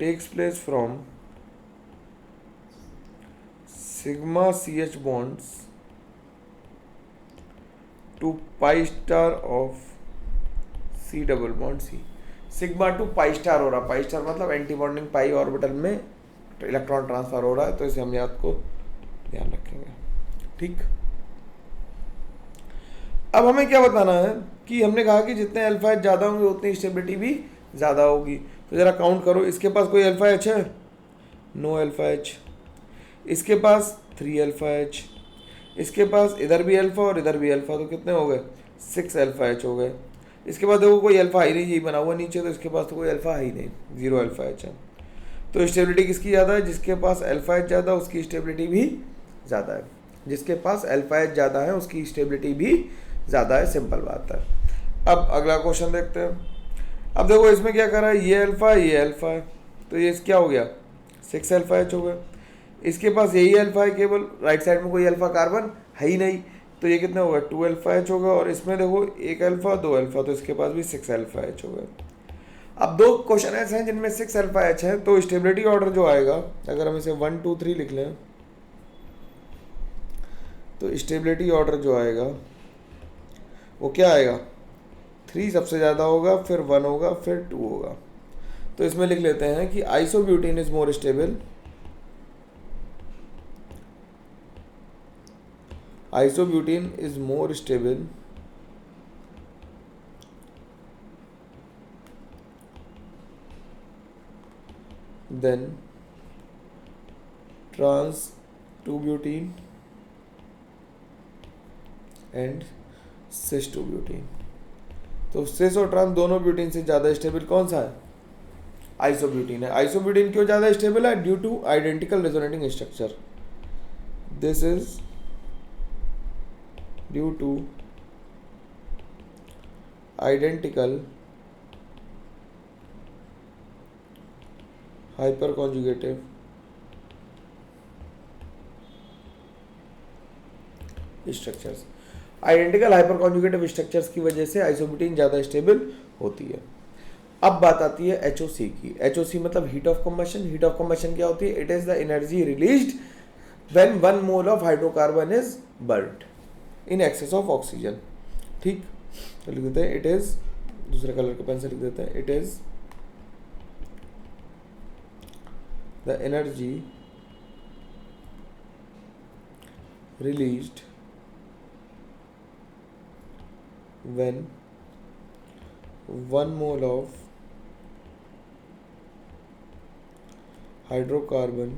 takes place from sigma CH bonds to pi star of C double bond C, sigma two pi star हो रहा, पाई स्टार मतलब एंटी बॉन्डिंग पाई ऑर्बिटल में इलेक्ट्रॉन ट्रांसफर हो रहा है, तो इसे हम याद को ध्यान रखेंगे। ठीक, अब हमें क्या बताना है कि हमने कहा कि जितने अल्फा H ज़्यादा होंगे उतनी स्टेबिलिटी भी ज़्यादा होगी। तो ज़रा काउंट करो, इसके पास कोई अल्फा H है, नो अल्फा H, इसके पास 3 अल्फा H, इसके पास इधर भी अल्फा और इधर भी अल्फा, तो कितने हो गए, 6 अल्फा H हो गए। इसके बाद देखो कोई अल्फा ही नहीं, यही बना हुआ नीचे, तो इसके पास तो कोई अल्फा ही नहीं, 0 अल्फा H है। तो स्टेबिलिटी किसकी ज़्यादा है, जिसके पास अल्फा H ज़्यादा उसकी स्टेबिलिटी भी ज़्यादा है, जिसके पास अल्फा H ज़्यादा है उसकी स्टेबिलिटी भी ज़्यादा है, सिंपल बात है। अब अगला क्वेश्चन देखते हैं। अब देखो इसमें क्या कर रहा है, ये अल्फा है, तो ये क्या हो गया, 6 अल्फा H हो गया। इसके पास यही अल्फा है, केवल राइट साइड में कोई अल्फा कार्बन है ही नहीं, तो ये कितने होगा, 2 अल्फा H होगा। और इसमें देखो 1 अल्फा 2 अल्फा, तो इसके पास भी 6 अल्फा H हो गया। अब 2 क्वेश्चन ऐसे हैं जिनमें 6 अल्फा H है, तो स्टेबिलिटी ऑर्डर जो आएगा, अगर हम इसे 1 2 3 लिख लें, तो स्टेबिलिटी ऑर्डर जो आएगा वो क्या आएगा, 3 सबसे ज़्यादा होगा, फिर 1 होगा, फिर 2 होगा। तो इसमें लिख लेते हैं कि isobutane is more stable, isobutane is more stable than trans 2 butene and cis 2 butene. तो सिस और ट्रांस दोनों ब्यूटीन से ज़्यादा स्टेबल कौन सा है, आइसोब्यूटीन है। आइसोब्यूटीन क्यों ज़्यादा स्टेबल है? Due two identical resonating structure. This is due two identical hyper conjugative structures. Identical hyper conjugative structures की वजह से आइसोब्यूटीन ज़्यादा स्टेबल होती है। अब बात आती है HOC की। HOC मतलब heat of combustion. Heat of combustion क्या होती है? It is the energy released when 1 mole of hydrocarbon is burned in excess of oxygen. ठीक, तो लिख देते हैं इट इज, दूसरे कलर के पेन से लिख देते हैं, it is the energy released when 1 mole of hydrocarbon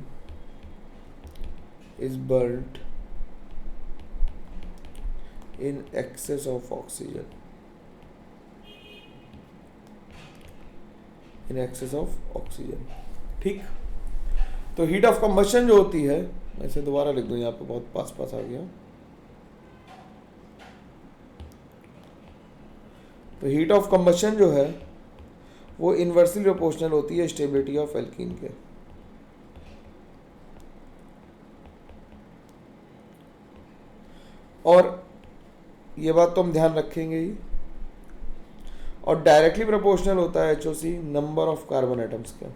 is burnt in excess of oxygen, in excess of oxygen। ठीक, तो हीट ऑफ कंबशन जो होती है, मैं इसे दोबारा लिख दूं, यहाँ पे बहुत पास पास आ गया। तो हीट ऑफ कंबशन जो है वो इन्वर्सली प्रोपोर्शनल होती है स्टेबिलिटी ऑफ एल्कीन के। और ये बात तो हम ध्यान रखेंगे ही। और डायरेक्टली प्रोपोर्शनल होता है HOC number of carbon atoms का।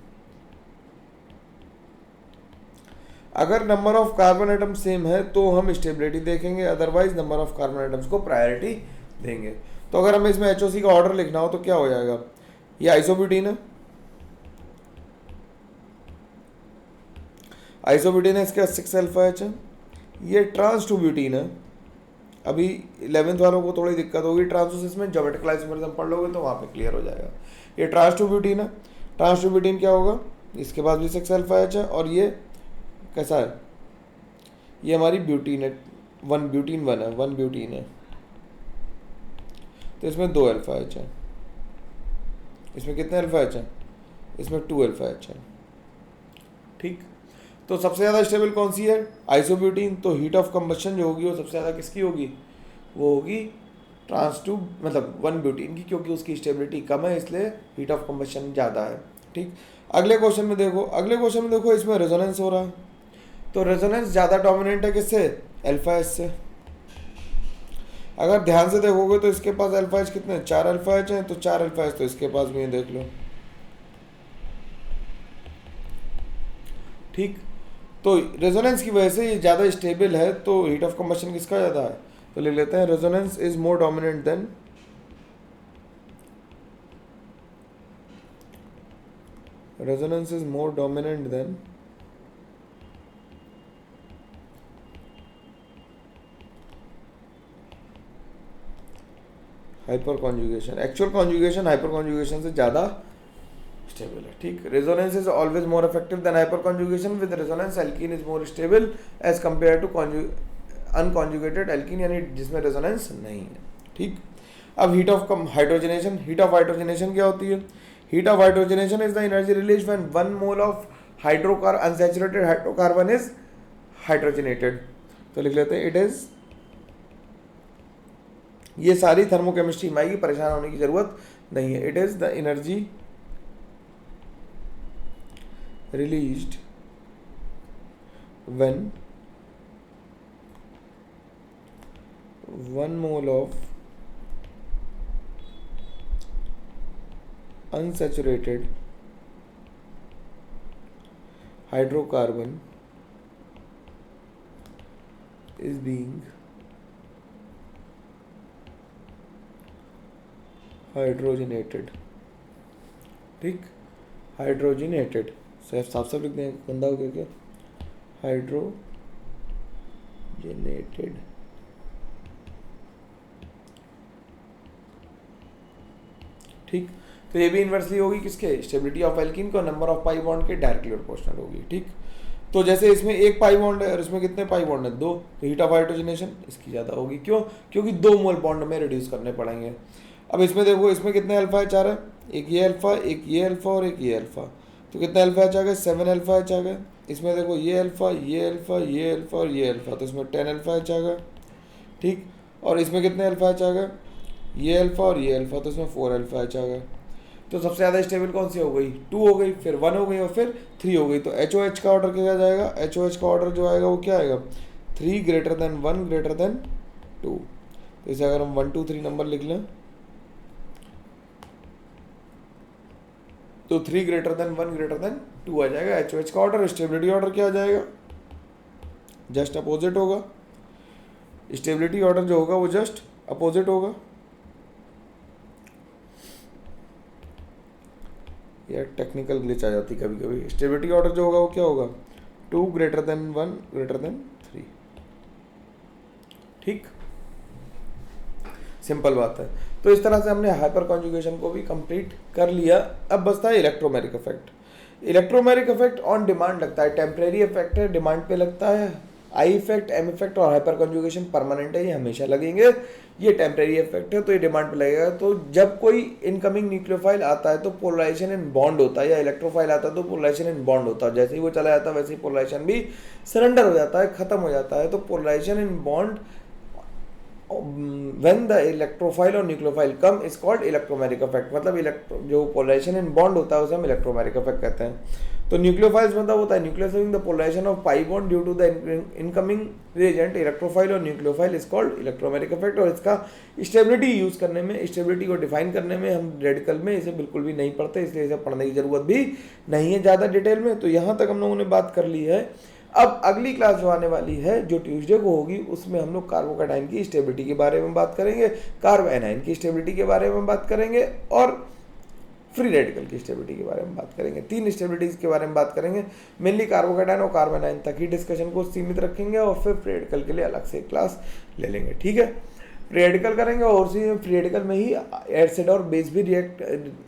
अगर number of carbon atom same है तो हम स्टेबिलिटी देखेंगे, otherwise number of carbon atoms को प्रायोरिटी देंगे। तो अगर हमें इसमें HOC का ऑर्डर लिखना हो तो क्या हो जाएगा? ये आइसोब्यूटीन है, आइसोब्यूटीन है, इसके 6 अल्फा H है। ये ट्रांस टू ब्यूटीन है। अभी 11th वालों को थोड़ी दिक्कत होगी, ट्रांसोसिस में ज्योमेट्रिकल आइसोमरिज्म पढ़ लोगे तो वहाँ पे क्लियर हो जाएगा। ये ट्रांस टू ब्यूटीन है। ट्रांस टू ब्यूटीन क्या होगा? इसके पास भी 6 अल्फा H है। और ये कैसा है? ये हमारी ब्यूटीन है, 1 ब्यूटीन 1 है, 1 ब्यूटीन है। तो इसमें 2 अल्फा H है। इसमें कितने अल्फा H है? इसमें 2 अल्फा H है। ठीक, तो सबसे ज़्यादा स्टेबल कौन सी है? आइसोब्यूटीन। तो हीट ऑफ कंबशन जो होगी वो सबसे ज़्यादा किसकी होगी? वो होगी ट्रांस टू मतलब 1 ब्यूटीन की, क्योंकि उसकी स्टेबिलिटी कम है, इसलिए हीट ऑफ कंबशन ज़्यादा है। ठीक, अगले क्वेश्चन में देखो, अगले क्वेश्चन में देखो इसमें रेजोनेंस हो रहा है। तो रेजोनेंस ज़्यादा डोमिनेंट है किससे? अल्फा H से। अगर ध्यान से देखोगे तो इसके पास अल्फा H कितने? 4 अल्फा H हैं। तो 4 अल्फा H तो इसके पास भी है, देख लो। ठीक, तो रेजोनेंस की वजह से ये ज़्यादा स्टेबल है। तो हीट ऑफ कंबशन किसका ज़्यादा है? तो लिख लेते हैं resonance is more dominant than resonance is more dominant than hyper conjugation. Actual conjugation hyper conjugation से ज़्यादा स्टेबल है। ठीक, resonance is always more effective than hyper conjugation. With resonance alkene is more stable as compare to unconjugated alkene, यानी जिसमें रेजोनेंस नहीं है। ठीक, अब heat of hydrogenation. Heat of hydrogenation क्या होती है? Heat of hydrogenation is the energy release when 1 mole of unsaturated hydrocarbon is hydrogenated. तो लिख लेते हैं इट इज, ये सारी थर्मोकेमिस्ट्री में आएगी, परेशान होने की जरूरत नहीं है। It is the energy released when 1 mole of unsaturated hydrocarbon is being hydrogenated। ठीक, हाइड्रोजनेटेड साफ साफ लिख दें, गंदा हो गया क्या? हाइड्रोजनेटेड। ठीक, तो ये भी इन्वर्सली होगी किसके? स्टेबिलिटी ऑफ एल्कीन को नंबर ऑफ पाई बॉन्ड के डायरेक्टली प्रोपोर्शनल होगी। ठीक, तो जैसे इसमें एक पाई बॉन्ड है और इसमें कितने पाई बॉन्ड है? 2। तो हीट ऑफ हाइड्रोजनेशन इसकी ज़्यादा होगी। क्यों? क्योंकि 2 मोल बॉन्ड में रिड्यूस करने पड़ेंगे। अब इसमें देखो, इसमें कितने अल्फा H आ रहा है? एक ये अल्फ़ा, एक ये अल्फ़ा और एक ये अल्फ़ा। तो कितना अल्फ़ा एच आ गया? 7 अल्फ़ा एच आ गया। इसमें देखो ये अल्फ़ा, ये अल्फ़ा, ये अल्फ़ा और ये अल्फ़ा, तो इसमें 10 अल्फ़ा एच आ गया। ठीक। और इसमें कितने अल्फ़ा एच आ गए? ये अल्फ़ा और ये अल्फ़ा, तो इसमें 4 अल्फ़ा एच आ गया। तो सबसे ज़्यादा स्टेबल कौन सी हो गई? 2 हो गई, फिर 1 हो गई और फिर 3 हो गई। तो एच ओ एच का ऑर्डर क्या जाएगा? एच ओ एच का ऑर्डर जो आएगा वो क्या आएगा? 3 ग्रेटर देन 1 ग्रेटर देन 2। तो इसे अगर हम 1 2 3 नंबर लिख लें तो 3 ग्रेटर देन 1 ग्रेटर देन 2 आ जाएगा एच ओ एच का ऑर्डर। स्टेबिलिटी ऑर्डर क्या आ जाएगा? जस्ट अपोजिट होगा। स्टेबिलिटी ऑर्डर जो होगा वो जस्ट अपोजिट होगा। यार टेक्निकल ग्लिच आ जाती कभी कभी। स्टेबिलिटी ऑर्डर जो होगा वो क्या होगा? 2 ग्रेटर देन 1 ग्रेटर देन 3। ठीक, सिंपल बात है। तो इस तरह से हमने हाइपर कॉन्जुगेशन को भी कंप्लीट कर लिया। अब बचता है electromeric effect. Electromeric effect on demand लगता है, टेम्परेरी इफेक्ट है, डिमांड पे लगता है। आई इफेक्ट, एम इफेक्ट और हाइपर कॉन्जुगेशन परमानेंट है, ये हमेशा लगेंगे। ये टेम्परेरी इफेक्ट है तो ये डिमांड पे लगेगा। तो जब कोई इनकमिंग न्यूक्लियोफाइल आता है तो पोलराइजेशन इन बॉन्ड होता है, या इलेक्ट्रोफाइल आता है तो पोलराइजेशन इन बॉन्ड होता है। जैसे ही वो चला जाता है वैसे ही पोलराइजेशन भी सरेंडर हो जाता है, खत्म हो जाता है। तो polarization in bond when the electrophile और nucleophile come is called electromeric effect. मतलब जो पोलराइजेशन इन बॉन्ड होता है उसे हम इलेक्ट्रोमेरिक इफेक्ट कहते हैं। तो न्यूक्लियोफाइल्स मतलब होता है nucleus the polarization of pi bond due to the incoming reagent. Electrophile और nucleophile is called electromeric effect. और इसका स्टेबिलिटी यूज करने में, स्टेबिलिटी को डिफाइन करने में हम रेडिकल में इसे बिल्कुल भी नहीं पढ़ते, इसलिए इसे पढ़ने की जरूरत भी नहीं है ज़्यादा डिटेल में। तो यहाँ तक हम लोगों ने बात कर ली है। अब अगली क्लास जो आने वाली है जो ट्यूसडे को होगी उसमें हम लोग कार्बोकैटाइन की स्टेबिलिटी के बारे में बात करेंगे, कार्ब एनाइन की स्टेबिलिटी के बारे में बात करेंगे और फ्री रेडिकल की स्टेबिलिटी के बारे में बात करेंगे। 3 स्टेबिलिटीज के बारे में बात करेंगे। मेनली कार्बोकैटाइन और कार्ब एनाइन तक ही डिस्कशन को सीमित रखेंगे और फिर फ्री रेडिकल के लिए अलग से क्लास ले लेंगे। ठीक है, फ्री रेडिकल करेंगे और उसी फ्री रेडिकल में ही एसिड और बेस भी रिएक्ट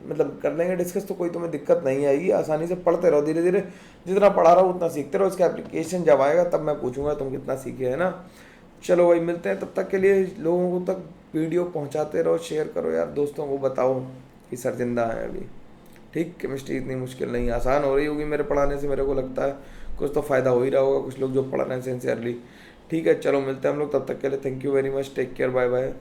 मतलब कर लेंगे डिस्कस। तो कोई तुम्हें दिक्कत नहीं आएगी, आसानी से पढ़ते रहो, धीरे धीरे जितना पढ़ा रहा हो उतना सीखते रहो। इसका एप्लीकेशन जब आएगा तब मैं पूछूंगा तुम कितना सीखे, है ना। चलो भाई मिलते हैं, तब तक के लिए लोगों को तक वीडियो पहुंचाते रहो, शेयर करो यार, दोस्तों को बताओ कि सर जिंदा है अभी। ठीक, केमिस्ट्री इतनी मुश्किल नहीं, आसान हो रही होगी मेरे पढ़ाने से, मेरे को लगता है कुछ तो फ़ायदा हो ही रहा होगा कुछ लोग जो पढ़ रहे हैं सिंसियरली। ठीक है, चलो मिलते हैं हम लोग, तब तक के लिए thank you very much, take care, bye bye.